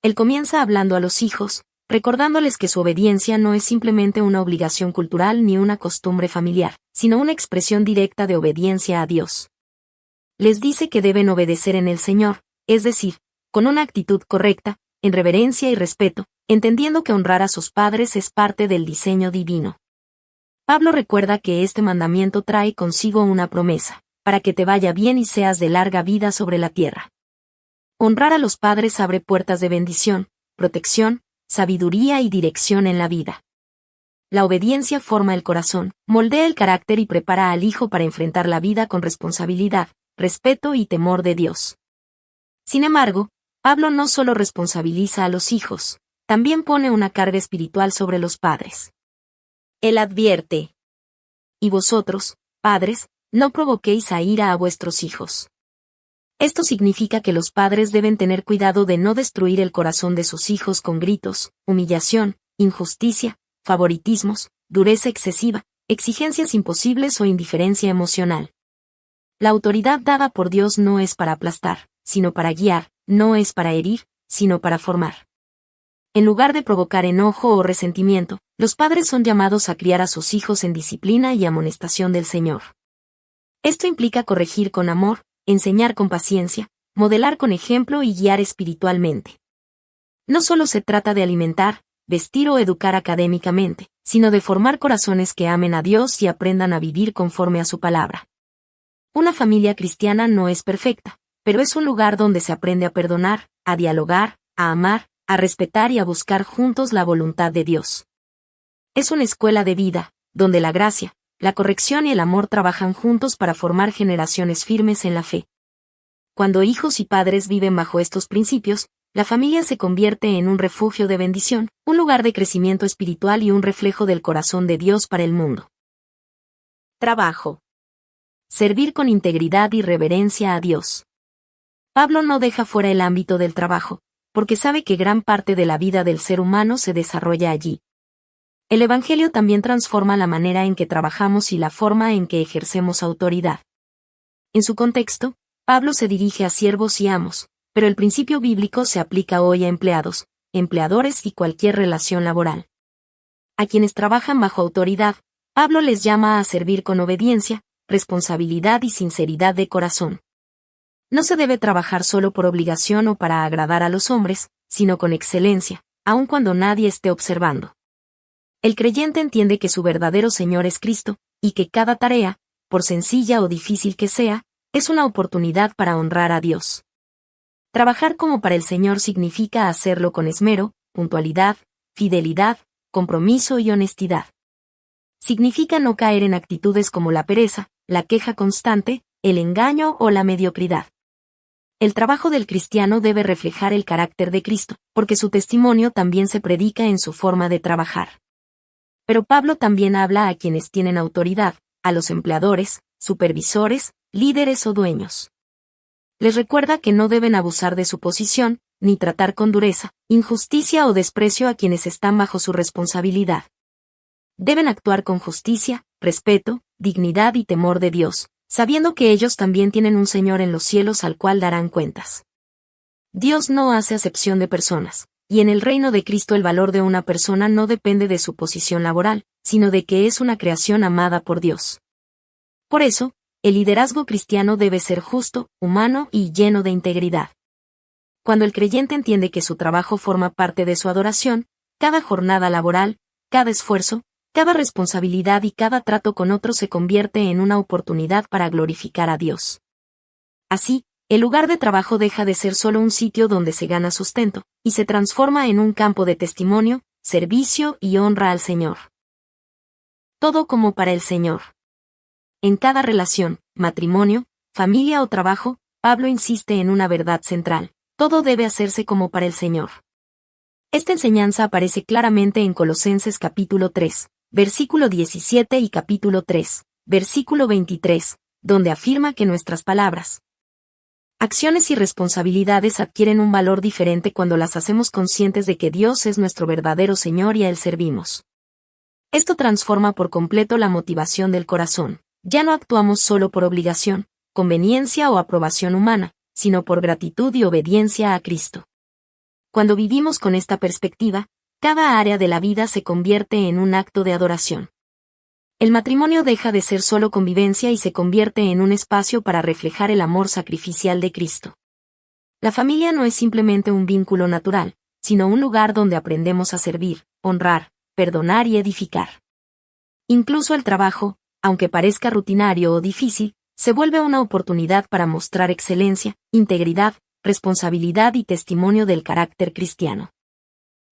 Él comienza hablando a los hijos, recordándoles que su obediencia no es simplemente una obligación cultural ni una costumbre familiar, sino una expresión directa de obediencia a Dios. Les dice que deben obedecer en el Señor, es decir, con una actitud correcta, en reverencia y respeto, entendiendo que honrar a sus padres es parte del diseño divino. Pablo recuerda que este mandamiento trae consigo una promesa, para que te vaya bien y seas de larga vida sobre la tierra. Honrar a los padres abre puertas de bendición, protección, sabiduría y dirección en la vida. La obediencia forma el corazón, moldea el carácter y prepara al hijo para enfrentar la vida con responsabilidad, respeto y temor de Dios. Sin embargo, Pablo no solo responsabiliza a los hijos, también pone una carga espiritual sobre los padres. Él advierte: y vosotros, padres, no provoquéis a ira a vuestros hijos. Esto significa que los padres deben tener cuidado de no destruir el corazón de sus hijos con gritos, humillación, injusticia, favoritismos, dureza excesiva, exigencias imposibles o indiferencia emocional. La autoridad dada por Dios no es para aplastar, sino para guiar, no es para herir, sino para formar. En lugar de provocar enojo o resentimiento, los padres son llamados a criar a sus hijos en disciplina y amonestación del Señor. Esto implica corregir con amor, enseñar con paciencia, modelar con ejemplo y guiar espiritualmente. No solo se trata de alimentar, vestir o educar académicamente, sino de formar corazones que amen a Dios y aprendan a vivir conforme a su palabra. Una familia cristiana no es perfecta, pero es un lugar donde se aprende a perdonar, a dialogar, a amar, a respetar y a buscar juntos la voluntad de Dios. Es una escuela de vida, donde la gracia, la corrección y el amor trabajan juntos para formar generaciones firmes en la fe. Cuando hijos y padres viven bajo estos principios, la familia se convierte en un refugio de bendición, un lugar de crecimiento espiritual y un reflejo del corazón de Dios para el mundo. Trabajo. Servir con integridad y reverencia a Dios. Pablo no deja fuera el ámbito del trabajo, porque sabe que gran parte de la vida del ser humano se desarrolla allí. El Evangelio también transforma la manera en que trabajamos y la forma en que ejercemos autoridad. En su contexto, Pablo se dirige a siervos y amos, pero el principio bíblico se aplica hoy a empleados, empleadores y cualquier relación laboral. A quienes trabajan bajo autoridad, Pablo les llama a servir con obediencia, responsabilidad y sinceridad de corazón. No se debe trabajar solo por obligación o para agradar a los hombres, sino con excelencia, aun cuando nadie esté observando. El creyente entiende que su verdadero Señor es Cristo, y que cada tarea, por sencilla o difícil que sea, es una oportunidad para honrar a Dios. Trabajar como para el Señor significa hacerlo con esmero, puntualidad, fidelidad, compromiso y honestidad. Significa no caer en actitudes como la pereza, la queja constante, el engaño o la mediocridad. El trabajo del cristiano debe reflejar el carácter de Cristo, porque su testimonio también se predica en su forma de trabajar. Pero Pablo también habla a quienes tienen autoridad, a los empleadores, supervisores, líderes o dueños. Les recuerda que no deben abusar de su posición, ni tratar con dureza, injusticia o desprecio a quienes están bajo su responsabilidad. Deben actuar con justicia, respeto, dignidad y temor de Dios, sabiendo que ellos también tienen un Señor en los cielos al cual darán cuentas. Dios no hace acepción de personas, y en el reino de Cristo el valor de una persona no depende de su posición laboral, sino de que es una creación amada por Dios. Por eso, el liderazgo cristiano debe ser justo, humano y lleno de integridad. Cuando el creyente entiende que su trabajo forma parte de su adoración, cada jornada laboral, cada esfuerzo, cada responsabilidad y cada trato con otros se convierte en una oportunidad para glorificar a Dios. Así, el lugar de trabajo deja de ser solo un sitio donde se gana sustento, y se transforma en un campo de testimonio, servicio y honra al Señor. Todo como para el Señor. En cada relación, matrimonio, familia o trabajo, Pablo insiste en una verdad central: todo debe hacerse como para el Señor. Esta enseñanza aparece claramente en Colosenses capítulo 3, versículo 17 y capítulo 3, versículo 23, donde afirma que nuestras palabras, acciones y responsabilidades adquieren un valor diferente cuando las hacemos conscientes de que Dios es nuestro verdadero Señor y a Él servimos. Esto transforma por completo la motivación del corazón. Ya no actuamos solo por obligación, conveniencia o aprobación humana, sino por gratitud y obediencia a Cristo. Cuando vivimos con esta perspectiva, cada área de la vida se convierte en un acto de adoración. El matrimonio deja de ser solo convivencia y se convierte en un espacio para reflejar el amor sacrificial de Cristo. La familia no es simplemente un vínculo natural, sino un lugar donde aprendemos a servir, honrar, perdonar y edificar. Incluso el trabajo, aunque parezca rutinario o difícil, se vuelve una oportunidad para mostrar excelencia, integridad, responsabilidad y testimonio del carácter cristiano.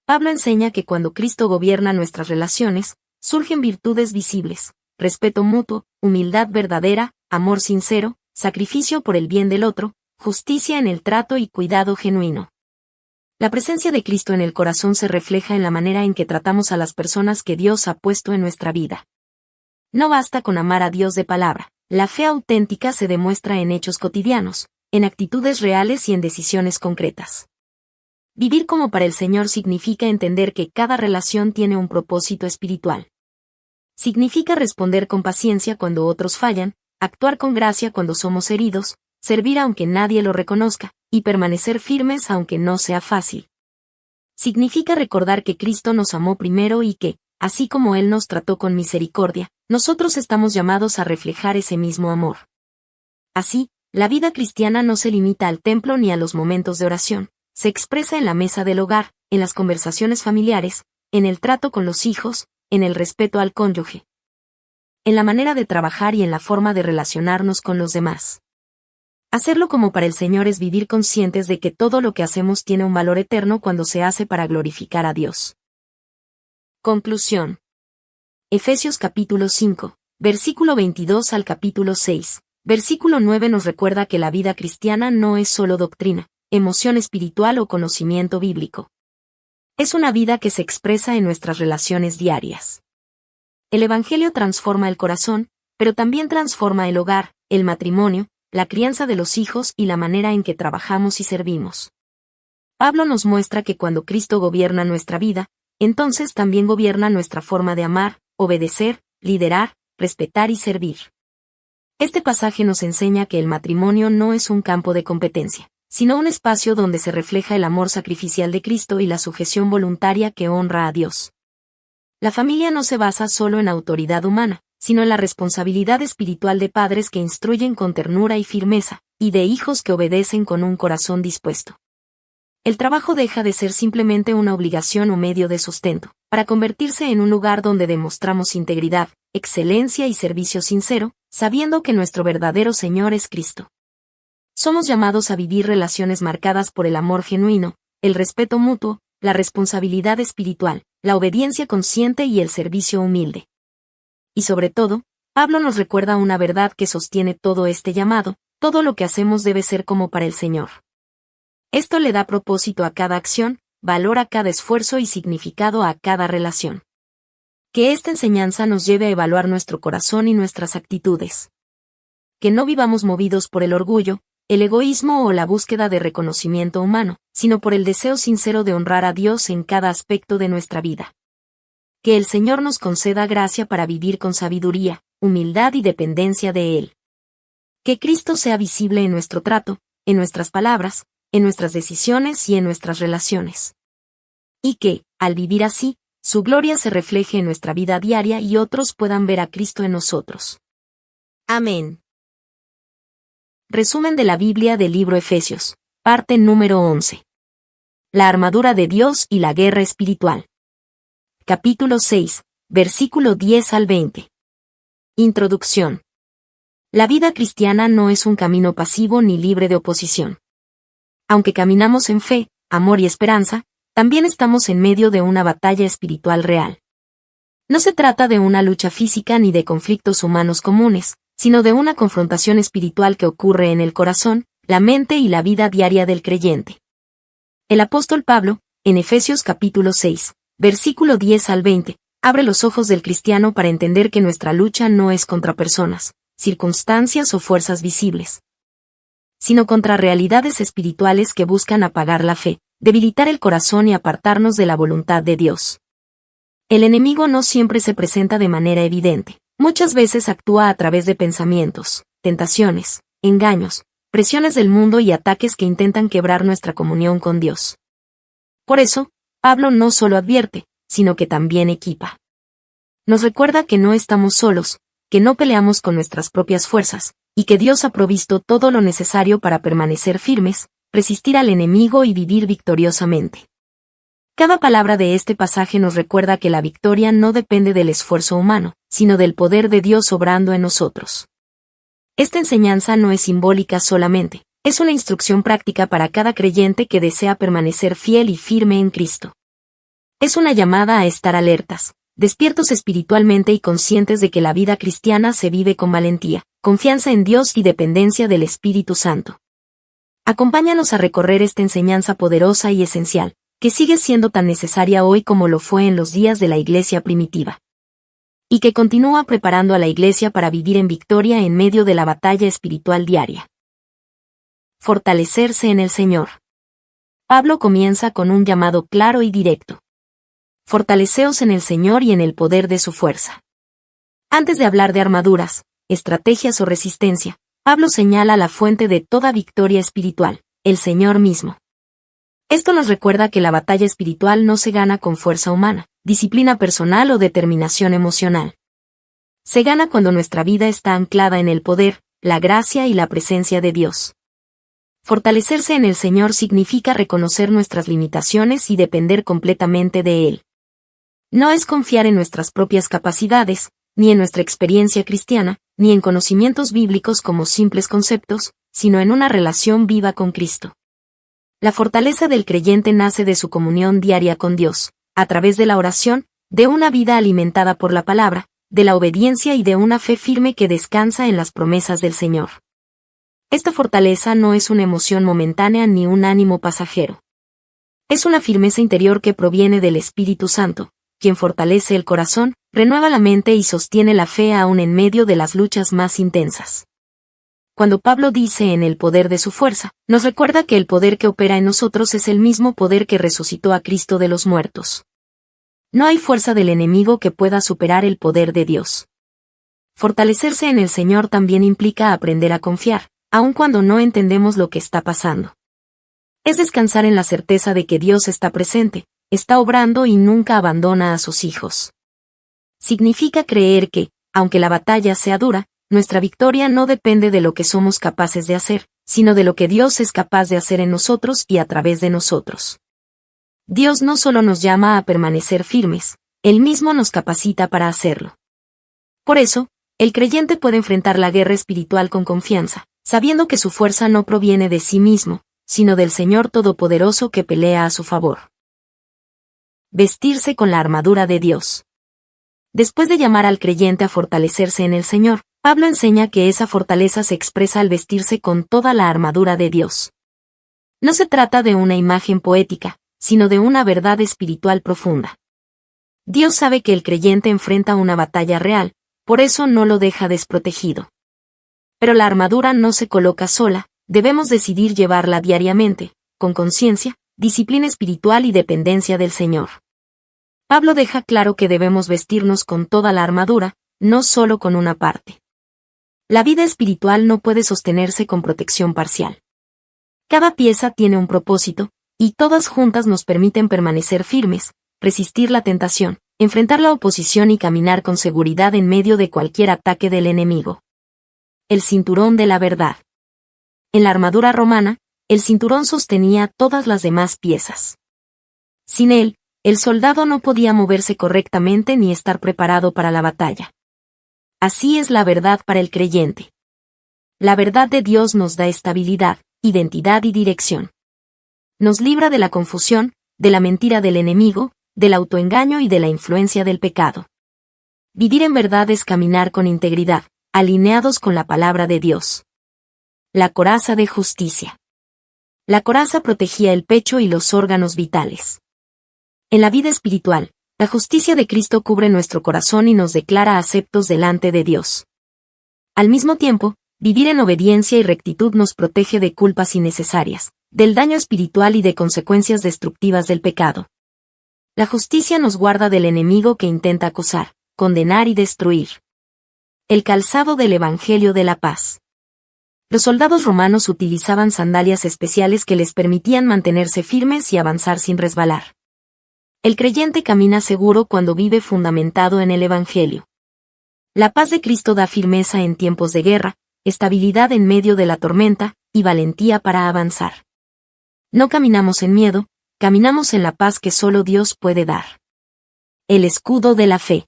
Pablo enseña que cuando Cristo gobierna nuestras relaciones, surgen virtudes visibles: respeto mutuo, humildad verdadera, amor sincero, sacrificio por el bien del otro, justicia en el trato y cuidado genuino. La presencia de Cristo en el corazón se refleja en la manera en que tratamos a las personas que Dios ha puesto en nuestra vida. No basta con amar a Dios de palabra, la fe auténtica se demuestra en hechos cotidianos, en actitudes reales y en decisiones concretas. Vivir como para el Señor significa entender que cada relación tiene un propósito espiritual. Significa responder con paciencia cuando otros fallan, actuar con gracia cuando somos heridos, servir aunque nadie lo reconozca, y permanecer firmes aunque no sea fácil. Significa recordar que Cristo nos amó primero y que, así como Él nos trató con misericordia, nosotros estamos llamados a reflejar ese mismo amor. Así, la vida cristiana no se limita al templo ni a los momentos de oración, se expresa en la mesa del hogar, en las conversaciones familiares, en el trato con los hijos, en el respeto al cónyuge, en la manera de trabajar y en la forma de relacionarnos con los demás. Hacerlo como para el Señor es vivir conscientes de que todo lo que hacemos tiene un valor eterno cuando se hace para glorificar a Dios. Conclusión. Efesios capítulo 5, versículo 22 al capítulo 6, versículo 9 nos recuerda que la vida cristiana no es solo doctrina, emoción espiritual o conocimiento bíblico. Es una vida que se expresa en nuestras relaciones diarias. El Evangelio transforma el corazón, pero también transforma el hogar, el matrimonio, la crianza de los hijos y la manera en que trabajamos y servimos. Pablo nos muestra que cuando Cristo gobierna nuestra vida, entonces también gobierna nuestra forma de amar, obedecer, liderar, respetar y servir. Este pasaje nos enseña que el matrimonio no es un campo de competencia, sino un espacio donde se refleja el amor sacrificial de Cristo y la sujeción voluntaria que honra a Dios. La familia no se basa solo en autoridad humana, sino en la responsabilidad espiritual de padres que instruyen con ternura y firmeza, y de hijos que obedecen con un corazón dispuesto. El trabajo deja de ser simplemente una obligación o medio de sustento, para convertirse en un lugar donde demostramos integridad, excelencia y servicio sincero, sabiendo que nuestro verdadero Señor es Cristo. Somos llamados a vivir relaciones marcadas por el amor genuino, el respeto mutuo, la responsabilidad espiritual, la obediencia consciente y el servicio humilde. Y sobre todo, Pablo nos recuerda una verdad que sostiene todo este llamado: todo lo que hacemos debe ser como para el Señor. Esto le da propósito a cada acción, valor a cada esfuerzo y significado a cada relación. Que esta enseñanza nos lleve a evaluar nuestro corazón y nuestras actitudes. Que no vivamos movidos por el orgullo, el egoísmo o la búsqueda de reconocimiento humano, sino por el deseo sincero de honrar a Dios en cada aspecto de nuestra vida. Que el Señor nos conceda gracia para vivir con sabiduría, humildad y dependencia de Él. Que Cristo sea visible en nuestro trato, en nuestras palabras, en nuestras decisiones y en nuestras relaciones. Y que, al vivir así, su gloria se refleje en nuestra vida diaria y otros puedan ver a Cristo en nosotros. Amén. Resumen de la Biblia del libro Efesios, parte número 11. La armadura de Dios y la guerra espiritual. Capítulo 6, versículo 10 al 20. Introducción. La vida cristiana no es un camino pasivo ni libre de oposición. Aunque caminamos en fe, amor y esperanza, también estamos en medio de una batalla espiritual real. No se trata de una lucha física ni de conflictos humanos comunes, sino de una confrontación espiritual que ocurre en el corazón, la mente y la vida diaria del creyente. El apóstol Pablo, en Efesios capítulo 6, versículo 10 al 20, abre los ojos del cristiano para entender que nuestra lucha no es contra personas, circunstancias o fuerzas visibles, sino contra realidades espirituales que buscan apagar la fe, debilitar el corazón y apartarnos de la voluntad de Dios. El enemigo no siempre se presenta de manera evidente. Muchas veces actúa a través de pensamientos, tentaciones, engaños, presiones del mundo y ataques que intentan quebrar nuestra comunión con Dios. Por eso, Pablo no solo advierte, sino que también equipa. Nos recuerda que no estamos solos, que no peleamos con nuestras propias fuerzas, y que Dios ha provisto todo lo necesario para permanecer firmes, resistir al enemigo y vivir victoriosamente. Cada palabra de este pasaje nos recuerda que la victoria no depende del esfuerzo humano, sino del poder de Dios obrando en nosotros. Esta enseñanza no es simbólica solamente, es una instrucción práctica para cada creyente que desea permanecer fiel y firme en Cristo. Es una llamada a estar alertas, despiertos espiritualmente y conscientes de que la vida cristiana se vive con valentía, confianza en Dios y dependencia del Espíritu Santo. Acompáñanos a recorrer esta enseñanza poderosa y esencial, que sigue siendo tan necesaria hoy como lo fue en los días de la Iglesia primitiva. Y que continúa preparando a la Iglesia para vivir en victoria en medio de la batalla espiritual diaria. Fortalecerse en el Señor. Pablo comienza con un llamado claro y directo. Fortaleceos en el Señor y en el poder de su fuerza. Antes de hablar de armaduras, estrategias o resistencia, Pablo señala la fuente de toda victoria espiritual, el Señor mismo. Esto nos recuerda que la batalla espiritual no se gana con fuerza humana, disciplina personal o determinación emocional. Se gana cuando nuestra vida está anclada en el poder, la gracia y la presencia de Dios. Fortalecerse en el Señor significa reconocer nuestras limitaciones y depender completamente de Él. No es confiar en nuestras propias capacidades, ni en nuestra experiencia cristiana, ni en conocimientos bíblicos como simples conceptos, sino en una relación viva con Cristo. La fortaleza del creyente nace de su comunión diaria con Dios, a través de la oración, de una vida alimentada por la palabra, de la obediencia y de una fe firme que descansa en las promesas del Señor. Esta fortaleza no es una emoción momentánea ni un ánimo pasajero. Es una firmeza interior que proviene del Espíritu Santo, quien fortalece el corazón, renueva la mente y sostiene la fe aún en medio de las luchas más intensas. Cuando Pablo dice en el poder de su fuerza, nos recuerda que el poder que opera en nosotros es el mismo poder que resucitó a Cristo de los muertos. No hay fuerza del enemigo que pueda superar el poder de Dios. Fortalecerse en el Señor también implica aprender a confiar, aun cuando no entendemos lo que está pasando. Es descansar en la certeza de que Dios está presente, está obrando y nunca abandona a sus hijos. Significa creer que, aunque la batalla sea dura, nuestra victoria no depende de lo que somos capaces de hacer, sino de lo que Dios es capaz de hacer en nosotros y a través de nosotros. Dios no solo nos llama a permanecer firmes, Él mismo nos capacita para hacerlo. Por eso, el creyente puede enfrentar la guerra espiritual con confianza, sabiendo que su fuerza no proviene de sí mismo, sino del Señor Todopoderoso que pelea a su favor. Vestirse con la armadura de Dios. Después de llamar al creyente a fortalecerse en el Señor, Pablo enseña que esa fortaleza se expresa al vestirse con toda la armadura de Dios. No se trata de una imagen poética, sino de una verdad espiritual profunda. Dios sabe que el creyente enfrenta una batalla real, por eso no lo deja desprotegido. Pero la armadura no se coloca sola, debemos decidir llevarla diariamente, con conciencia, disciplina espiritual y dependencia del Señor. Pablo deja claro que debemos vestirnos con toda la armadura, no solo con una parte. La vida espiritual no puede sostenerse con protección parcial. Cada pieza tiene un propósito, y todas juntas nos permiten permanecer firmes, resistir la tentación, enfrentar la oposición y caminar con seguridad en medio de cualquier ataque del enemigo. El cinturón de la verdad. En la armadura romana, el cinturón sostenía todas las demás piezas. Sin él, el soldado no podía moverse correctamente ni estar preparado para la batalla. Así es la verdad para el creyente. La verdad de Dios nos da estabilidad, identidad y dirección. Nos libra de la confusión, de la mentira del enemigo, del autoengaño y de la influencia del pecado. Vivir en verdad es caminar con integridad, alineados con la palabra de Dios. La coraza de justicia. La coraza protegía el pecho y los órganos vitales. En la vida espiritual, la justicia de Cristo cubre nuestro corazón y nos declara aceptos delante de Dios. Al mismo tiempo, vivir en obediencia y rectitud nos protege de culpas innecesarias, del daño espiritual y de consecuencias destructivas del pecado. La justicia nos guarda del enemigo que intenta acusar, condenar y destruir. El calzado del Evangelio de la Paz. Los soldados romanos utilizaban sandalias especiales que les permitían mantenerse firmes y avanzar sin resbalar. El creyente camina seguro cuando vive fundamentado en el Evangelio. La paz de Cristo da firmeza en tiempos de guerra, estabilidad en medio de la tormenta, y valentía para avanzar. No caminamos en miedo, caminamos en la paz que solo Dios puede dar. El escudo de la fe.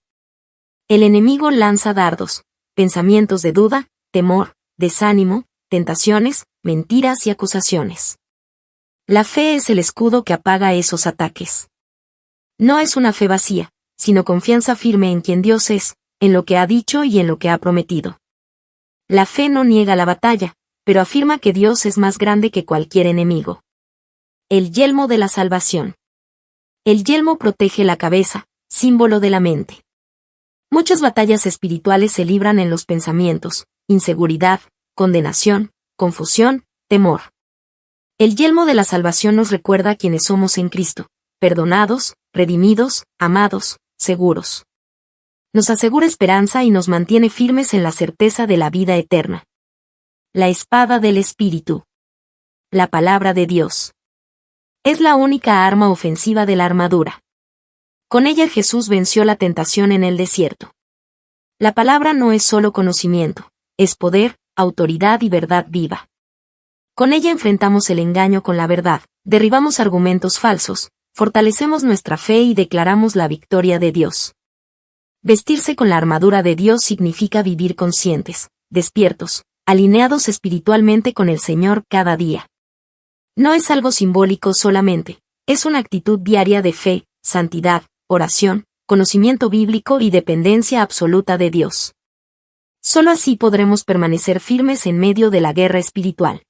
El enemigo lanza dardos, pensamientos de duda, temor, desánimo, tentaciones, mentiras y acusaciones. La fe es el escudo que apaga esos ataques. No es una fe vacía, sino confianza firme en quien Dios es, en lo que ha dicho y en lo que ha prometido. La fe no niega la batalla, pero afirma que Dios es más grande que cualquier enemigo. El yelmo de la salvación. El yelmo protege la cabeza, símbolo de la mente. Muchas batallas espirituales se libran en los pensamientos, inseguridad, condenación, confusión, temor. El yelmo de la salvación nos recuerda quiénes somos en Cristo, perdonados, redimidos, amados, seguros. Nos asegura esperanza y nos mantiene firmes en la certeza de la vida eterna. La espada del Espíritu. La palabra de Dios. Es la única arma ofensiva de la armadura. Con ella Jesús venció la tentación en el desierto. La palabra no es solo conocimiento, es poder, autoridad y verdad viva. Con ella enfrentamos el engaño con la verdad, derribamos argumentos falsos, fortalecemos nuestra fe y declaramos la victoria de Dios. Vestirse con la armadura de Dios significa vivir conscientes, despiertos, alineados espiritualmente con el Señor cada día. No es algo simbólico solamente, es una actitud diaria de fe, santidad, oración, conocimiento bíblico y dependencia absoluta de Dios. Solo así podremos permanecer firmes en medio de la guerra espiritual.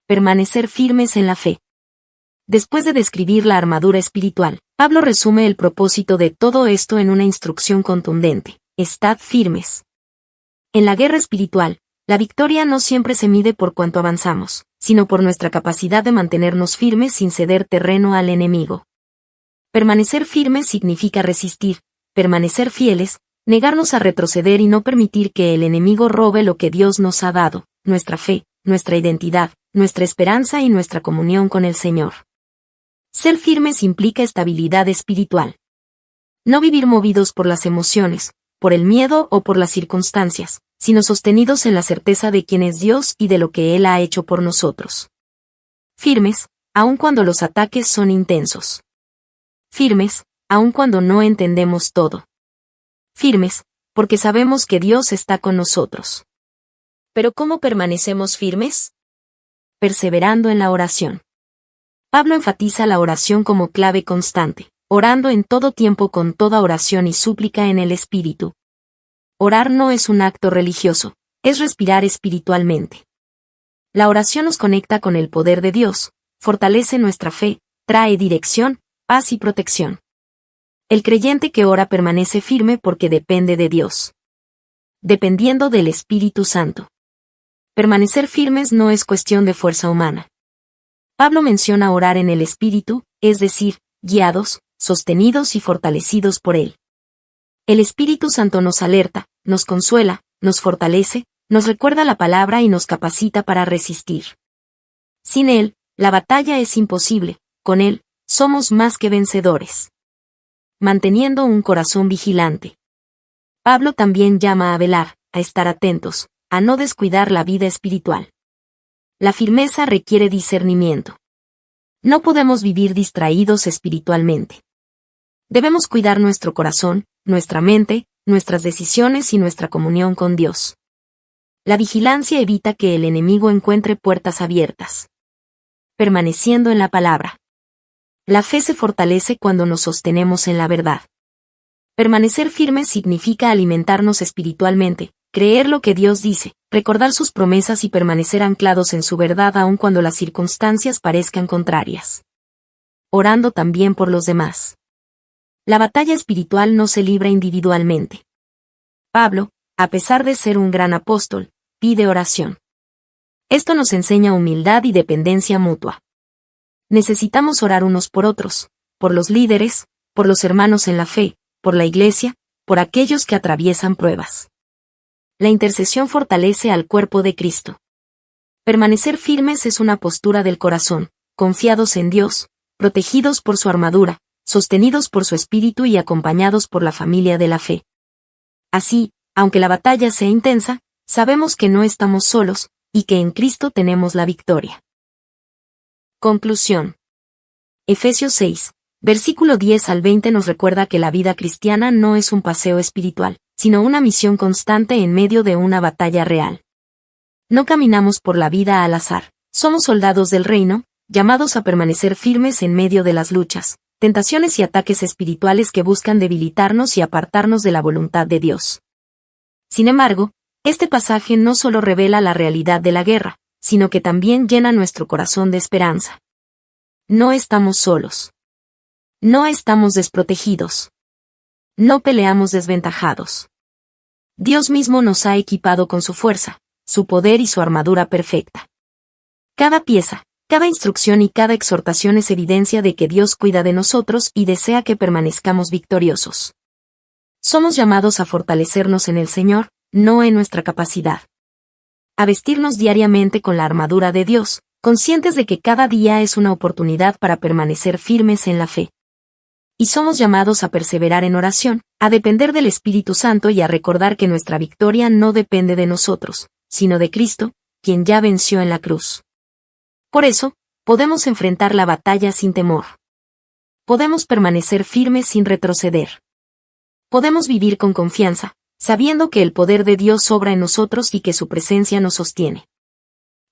Permanecer firmes en la fe. Después de describir la armadura espiritual, Pablo resume el propósito de todo esto en una instrucción contundente: estad firmes. En la guerra espiritual, la victoria no siempre se mide por cuánto avanzamos, sino por nuestra capacidad de mantenernos firmes sin ceder terreno al enemigo. Permanecer firmes significa resistir, permanecer fieles, negarnos a retroceder y no permitir que el enemigo robe lo que Dios nos ha dado, nuestra fe, nuestra identidad, nuestra esperanza y nuestra comunión con el Señor. Ser firmes implica estabilidad espiritual. No vivir movidos por las emociones, por el miedo o por las circunstancias, sino sostenidos en la certeza de quién es Dios y de lo que Él ha hecho por nosotros. Firmes, aun cuando los ataques son intensos. Firmes, aun cuando no entendemos todo. Firmes, porque sabemos que Dios está con nosotros. ¿Pero cómo permanecemos firmes? Perseverando en la oración. Pablo enfatiza la oración como clave constante, orando en todo tiempo con toda oración y súplica en el Espíritu. Orar no es un acto religioso, es respirar espiritualmente. La oración nos conecta con el poder de Dios, fortalece nuestra fe, trae dirección, paz y protección. El creyente que ora permanece firme porque depende de Dios. Dependiendo del Espíritu Santo. Permanecer firmes no es cuestión de fuerza humana. Pablo menciona orar en el Espíritu, es decir, guiados, sostenidos y fortalecidos por Él. El Espíritu Santo nos alerta, nos consuela, nos fortalece, nos recuerda la palabra y nos capacita para resistir. Sin Él, la batalla es imposible, con Él, somos más que vencedores. Manteniendo un corazón vigilante. Pablo también llama a velar, a estar atentos, a no descuidar la vida espiritual. La firmeza requiere discernimiento. No podemos vivir distraídos espiritualmente. Debemos cuidar nuestro corazón, nuestra mente, nuestras decisiones y nuestra comunión con Dios. La vigilancia evita que el enemigo encuentre puertas abiertas. Permaneciendo en la palabra. La fe se fortalece cuando nos sostenemos en la verdad. Permanecer firmes significa alimentarnos espiritualmente, creer lo que Dios dice, recordar sus promesas y permanecer anclados en su verdad aun cuando las circunstancias parezcan contrarias. Orando también por los demás. La batalla espiritual no se libra individualmente. Pablo, a pesar de ser un gran apóstol, pide oración. Esto nos enseña humildad y dependencia mutua. Necesitamos orar unos por otros, por los líderes, por los hermanos en la fe, por la iglesia, por aquellos que atraviesan pruebas. La intercesión fortalece al cuerpo de Cristo. Permanecer firmes es una postura del corazón, confiados en Dios, protegidos por su armadura, sostenidos por su espíritu y acompañados por la familia de la fe. Así, aunque la batalla sea intensa, sabemos que no estamos solos, y que en Cristo tenemos la victoria. Conclusión. Efesios 6, versículo 10 al 20 nos recuerda que la vida cristiana no es un paseo espiritual, sino una misión constante en medio de una batalla real. No caminamos por la vida al azar, somos soldados del reino, llamados a permanecer firmes en medio de las luchas, tentaciones y ataques espirituales que buscan debilitarnos y apartarnos de la voluntad de Dios. Sin embargo, este pasaje no solo revela la realidad de la guerra, sino que también llena nuestro corazón de esperanza. No estamos solos. No estamos desprotegidos. No peleamos desventajados. Dios mismo nos ha equipado con su fuerza, su poder y su armadura perfecta. Cada pieza, cada instrucción y cada exhortación es evidencia de que Dios cuida de nosotros y desea que permanezcamos victoriosos. Somos llamados a fortalecernos en el Señor, no en nuestra capacidad. A vestirnos diariamente con la armadura de Dios, conscientes de que cada día es una oportunidad para permanecer firmes en la fe. Y somos llamados a perseverar en oración, a depender del Espíritu Santo y a recordar que nuestra victoria no depende de nosotros, sino de Cristo, quien ya venció en la cruz. Por eso, podemos enfrentar la batalla sin temor. Podemos permanecer firmes sin retroceder. Podemos vivir con confianza, sabiendo que el poder de Dios obra en nosotros y que su presencia nos sostiene.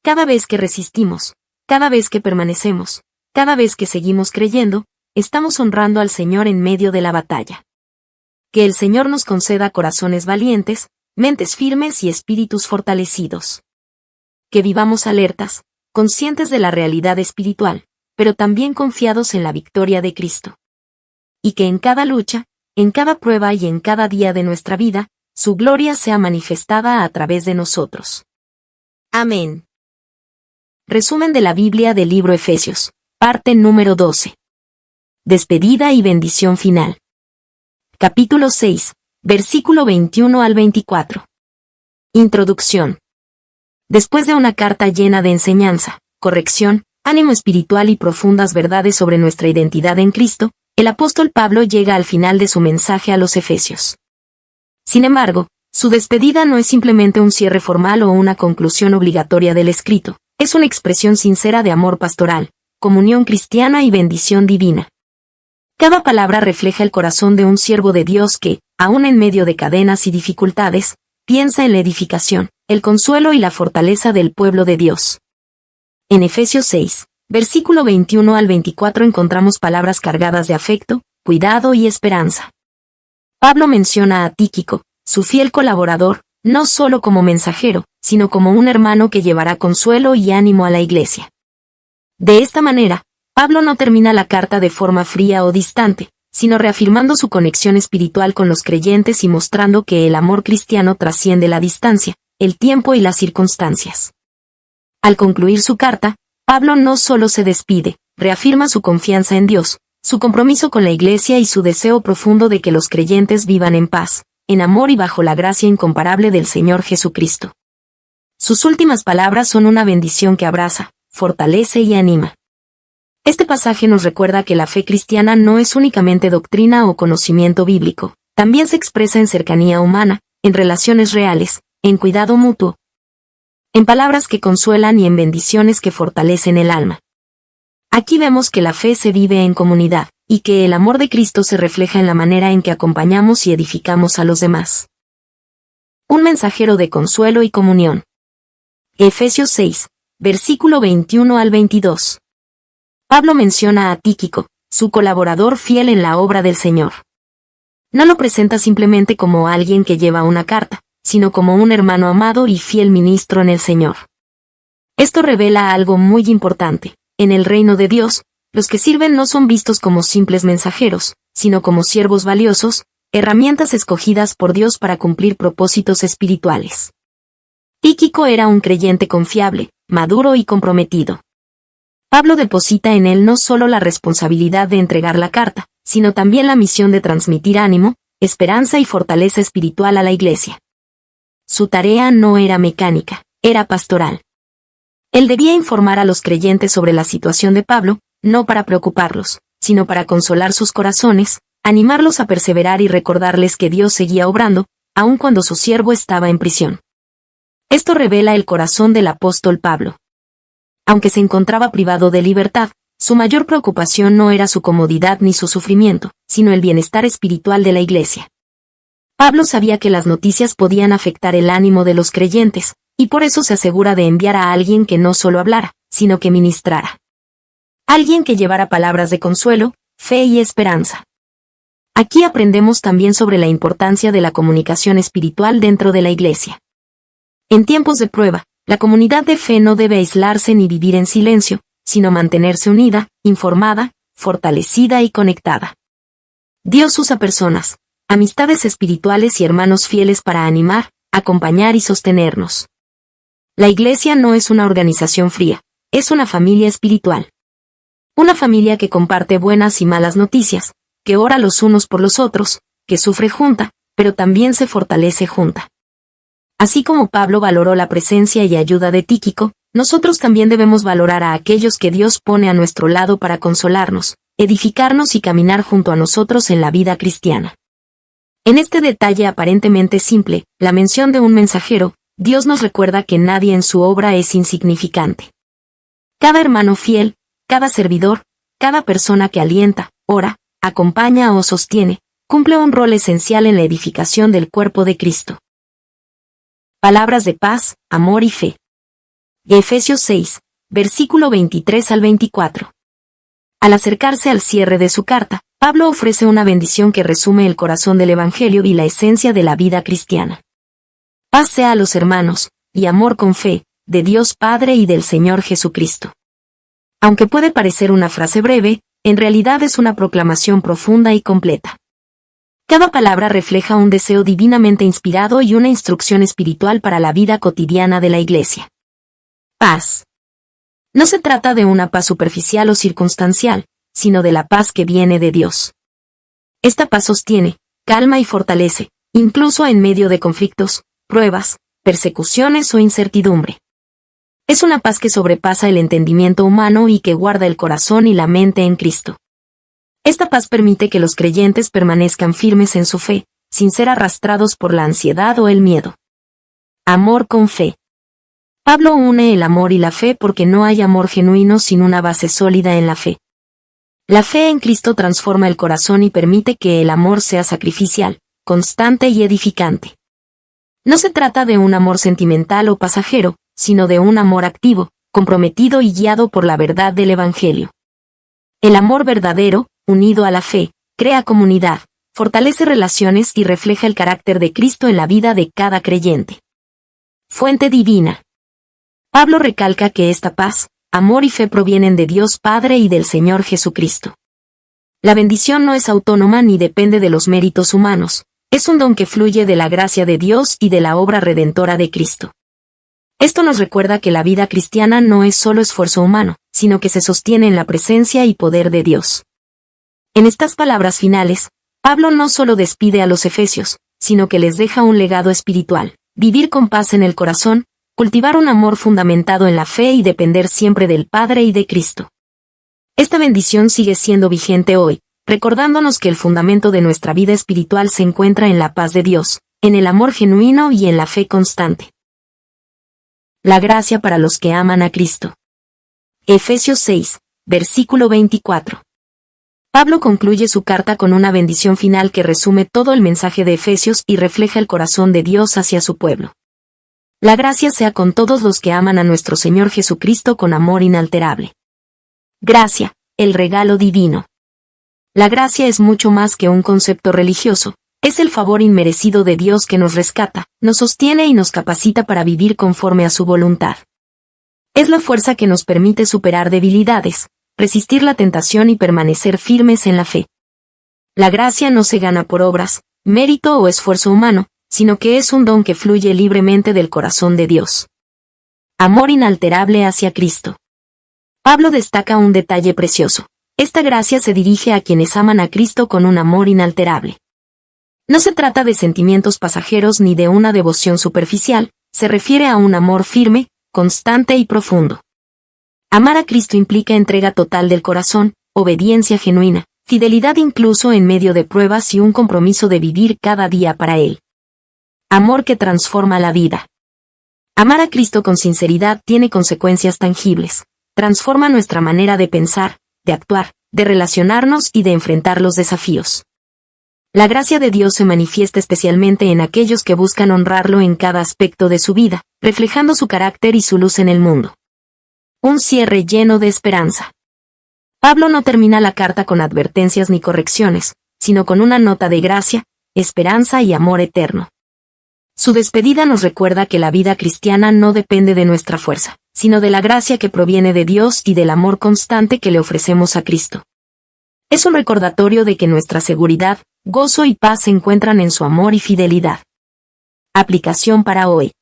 Cada vez que resistimos, cada vez que permanecemos, cada vez que seguimos creyendo, estamos honrando al Señor en medio de la batalla. Que el Señor nos conceda corazones valientes, mentes firmes y espíritus fortalecidos. Que vivamos alertas, conscientes de la realidad espiritual, pero también confiados en la victoria de Cristo. Y que en cada lucha, en cada prueba y en cada día de nuestra vida, su gloria sea manifestada a través de nosotros. Amén. Resumen de la Biblia del libro Efesios, parte número 12. Despedida y bendición final. Capítulo 6, versículo 21 al 24. Introducción. Después de una carta llena de enseñanza, corrección, ánimo espiritual y profundas verdades sobre nuestra identidad en Cristo, el apóstol Pablo llega al final de su mensaje a los Efesios. Sin embargo, su despedida no es simplemente un cierre formal o una conclusión obligatoria del escrito, es una expresión sincera de amor pastoral, comunión cristiana y bendición divina. Cada palabra refleja el corazón de un siervo de Dios que, aun en medio de cadenas y dificultades, piensa en la edificación, el consuelo y la fortaleza del pueblo de Dios. En Efesios 6, versículo 21 al 24 encontramos palabras cargadas de afecto, cuidado y esperanza. Pablo menciona a Tíquico, su fiel colaborador, no solo como mensajero, sino como un hermano que llevará consuelo y ánimo a la iglesia. De esta manera, Pablo no termina la carta de forma fría o distante, sino reafirmando su conexión espiritual con los creyentes y mostrando que el amor cristiano trasciende la distancia, el tiempo y las circunstancias. Al concluir su carta, Pablo no solo se despide, reafirma su confianza en Dios, su compromiso con la iglesia y su deseo profundo de que los creyentes vivan en paz, en amor y bajo la gracia incomparable del Señor Jesucristo. Sus últimas palabras son una bendición que abraza, fortalece y anima. Este pasaje nos recuerda que la fe cristiana no es únicamente doctrina o conocimiento bíblico, también se expresa en cercanía humana, en relaciones reales, en cuidado mutuo, en palabras que consuelan y en bendiciones que fortalecen el alma. Aquí vemos que la fe se vive en comunidad, y que el amor de Cristo se refleja en la manera en que acompañamos y edificamos a los demás. Un mensajero de consuelo y comunión. Efesios 6, versículo 21 al 22. Pablo menciona a Tíquico, su colaborador fiel en la obra del Señor. No lo presenta simplemente como alguien que lleva una carta, sino como un hermano amado y fiel ministro en el Señor. Esto revela algo muy importante. En el reino de Dios, los que sirven no son vistos como simples mensajeros, sino como siervos valiosos, herramientas escogidas por Dios para cumplir propósitos espirituales. Tíquico era un creyente confiable, maduro y comprometido. Pablo deposita en él no solo la responsabilidad de entregar la carta, sino también la misión de transmitir ánimo, esperanza y fortaleza espiritual a la iglesia. Su tarea no era mecánica, era pastoral. Él debía informar a los creyentes sobre la situación de Pablo, no para preocuparlos, sino para consolar sus corazones, animarlos a perseverar y recordarles que Dios seguía obrando, aun cuando su siervo estaba en prisión. Esto revela el corazón del apóstol Pablo. Aunque se encontraba privado de libertad, su mayor preocupación no era su comodidad ni su sufrimiento, sino el bienestar espiritual de la iglesia. Pablo sabía que las noticias podían afectar el ánimo de los creyentes, y por eso se asegura de enviar a alguien que no solo hablara, sino que ministrara. Alguien que llevara palabras de consuelo, fe y esperanza. Aquí aprendemos también sobre la importancia de la comunicación espiritual dentro de la iglesia. En tiempos de prueba, la comunidad de fe no debe aislarse ni vivir en silencio, sino mantenerse unida, informada, fortalecida y conectada. Dios usa personas, amistades espirituales y hermanos fieles para animar, acompañar y sostenernos. La iglesia no es una organización fría, es una familia espiritual. Una familia que comparte buenas y malas noticias, que ora los unos por los otros, que sufre junta, pero también se fortalece junta. Así como Pablo valoró la presencia y ayuda de Tíquico, nosotros también debemos valorar a aquellos que Dios pone a nuestro lado para consolarnos, edificarnos y caminar junto a nosotros en la vida cristiana. En este detalle aparentemente simple, la mención de un mensajero, Dios nos recuerda que nadie en su obra es insignificante. Cada hermano fiel, cada servidor, cada persona que alienta, ora, acompaña o sostiene, cumple un rol esencial en la edificación del cuerpo de Cristo. Palabras de paz, amor y fe. Efesios 6, versículo 23 al 24. Al acercarse al cierre de su carta, Pablo ofrece una bendición que resume el corazón del Evangelio y la esencia de la vida cristiana. Paz sea a los hermanos, y amor con fe, de Dios Padre y del Señor Jesucristo. Aunque puede parecer una frase breve, en realidad es una proclamación profunda y completa. Cada palabra refleja un deseo divinamente inspirado y una instrucción espiritual para la vida cotidiana de la iglesia. Paz. No se trata de una paz superficial o circunstancial, sino de la paz que viene de Dios. Esta paz sostiene, calma y fortalece, incluso en medio de conflictos, pruebas, persecuciones o incertidumbre. Es una paz que sobrepasa el entendimiento humano y que guarda el corazón y la mente en Cristo. Esta paz permite que los creyentes permanezcan firmes en su fe, sin ser arrastrados por la ansiedad o el miedo. Amor con fe. Pablo une el amor y la fe porque no hay amor genuino sin una base sólida en la fe. La fe en Cristo transforma el corazón y permite que el amor sea sacrificial, constante y edificante. No se trata de un amor sentimental o pasajero, sino de un amor activo, comprometido y guiado por la verdad del Evangelio. El amor verdadero, unido a la fe, crea comunidad, fortalece relaciones y refleja el carácter de Cristo en la vida de cada creyente. Fuente divina. Pablo recalca que esta paz, amor y fe provienen de Dios Padre y del Señor Jesucristo. La bendición no es autónoma ni depende de los méritos humanos, es un don que fluye de la gracia de Dios y de la obra redentora de Cristo. Esto nos recuerda que la vida cristiana no es solo esfuerzo humano, sino que se sostiene en la presencia y poder de Dios. En estas palabras finales, Pablo no solo despide a los efesios, sino que les deja un legado espiritual: vivir con paz en el corazón, cultivar un amor fundamentado en la fe y depender siempre del Padre y de Cristo. Esta bendición sigue siendo vigente hoy, recordándonos que el fundamento de nuestra vida espiritual se encuentra en la paz de Dios, en el amor genuino y en la fe constante. La gracia para los que aman a Cristo. Efesios 6, versículo 24. Pablo concluye su carta con una bendición final que resume todo el mensaje de Efesios y refleja el corazón de Dios hacia su pueblo. La gracia sea con todos los que aman a nuestro Señor Jesucristo con amor inalterable. Gracia, el regalo divino. La gracia es mucho más que un concepto religioso. Es el favor inmerecido de Dios que nos rescata, nos sostiene y nos capacita para vivir conforme a su voluntad. Es la fuerza que nos permite superar debilidades, resistir la tentación y permanecer firmes en la fe. La gracia no se gana por obras, mérito o esfuerzo humano, sino que es un don que fluye libremente del corazón de Dios. Amor inalterable hacia Cristo. Pablo destaca un detalle precioso. Esta gracia se dirige a quienes aman a Cristo con un amor inalterable. No se trata de sentimientos pasajeros ni de una devoción superficial, se refiere a un amor firme, constante y profundo. Amar a Cristo implica entrega total del corazón, obediencia genuina, fidelidad incluso en medio de pruebas y un compromiso de vivir cada día para Él. Amor que transforma la vida. Amar a Cristo con sinceridad tiene consecuencias tangibles. Transforma nuestra manera de pensar, de actuar, de relacionarnos y de enfrentar los desafíos. La gracia de Dios se manifiesta especialmente en aquellos que buscan honrarlo en cada aspecto de su vida, reflejando su carácter y su luz en el mundo. Un cierre lleno de esperanza. Pablo no termina la carta con advertencias ni correcciones, sino con una nota de gracia, esperanza y amor eterno. Su despedida nos recuerda que la vida cristiana no depende de nuestra fuerza, sino de la gracia que proviene de Dios y del amor constante que le ofrecemos a Cristo. Es un recordatorio de que nuestra seguridad, gozo y paz se encuentran en su amor y fidelidad. Aplicación para hoy.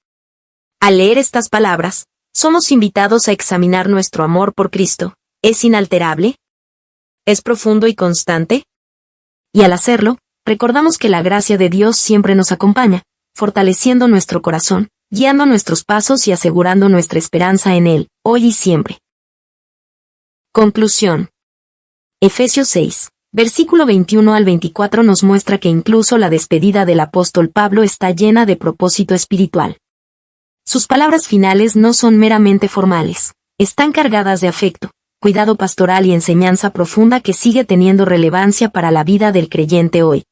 Al leer estas palabras, somos invitados a examinar nuestro amor por Cristo. ¿Es inalterable? ¿Es profundo y constante? Y al hacerlo, recordamos que la gracia de Dios siempre nos acompaña, fortaleciendo nuestro corazón, guiando nuestros pasos y asegurando nuestra esperanza en Él, hoy y siempre. Conclusión. Efesios 6, versículo 21 al 24 nos muestra que incluso la despedida del apóstol Pablo está llena de propósito espiritual. Sus palabras finales no son meramente formales, están cargadas de afecto, cuidado pastoral y enseñanza profunda que sigue teniendo relevancia para la vida del creyente hoy.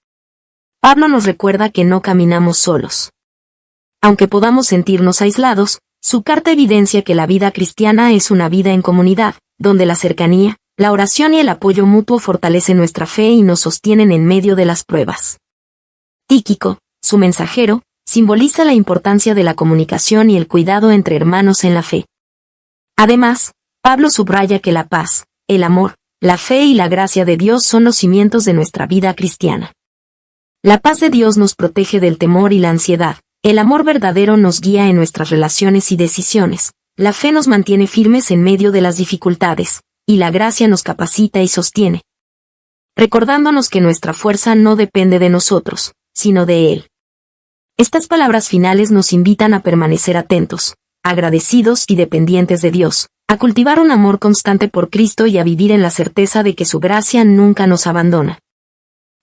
Pablo nos recuerda que no caminamos solos. Aunque podamos sentirnos aislados, su carta evidencia que la vida cristiana es una vida en comunidad, donde la cercanía, la oración y el apoyo mutuo fortalecen nuestra fe y nos sostienen en medio de las pruebas. Tíquico, su mensajero, simboliza la importancia de la comunicación y el cuidado entre hermanos en la fe. Además, Pablo subraya que la paz, el amor, la fe y la gracia de Dios son los cimientos de nuestra vida cristiana. La paz de Dios nos protege del temor y la ansiedad, el amor verdadero nos guía en nuestras relaciones y decisiones, la fe nos mantiene firmes en medio de las dificultades, y la gracia nos capacita y sostiene, recordándonos que nuestra fuerza no depende de nosotros, sino de Él. Estas palabras finales nos invitan a permanecer atentos, agradecidos y dependientes de Dios, a cultivar un amor constante por Cristo y a vivir en la certeza de que su gracia nunca nos abandona.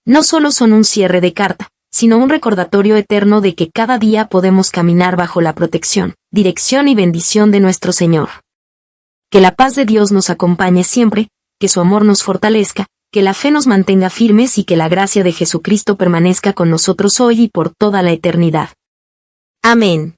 No solo son un cierre de carta, sino un recordatorio eterno de que cada día podemos caminar bajo la protección, dirección y bendición de nuestro Señor. Que la paz de Dios nos acompañe siempre, que su amor nos fortalezca, que la fe nos mantenga firmes y que la gracia de Jesucristo permanezca con nosotros hoy y por toda la eternidad. Amén.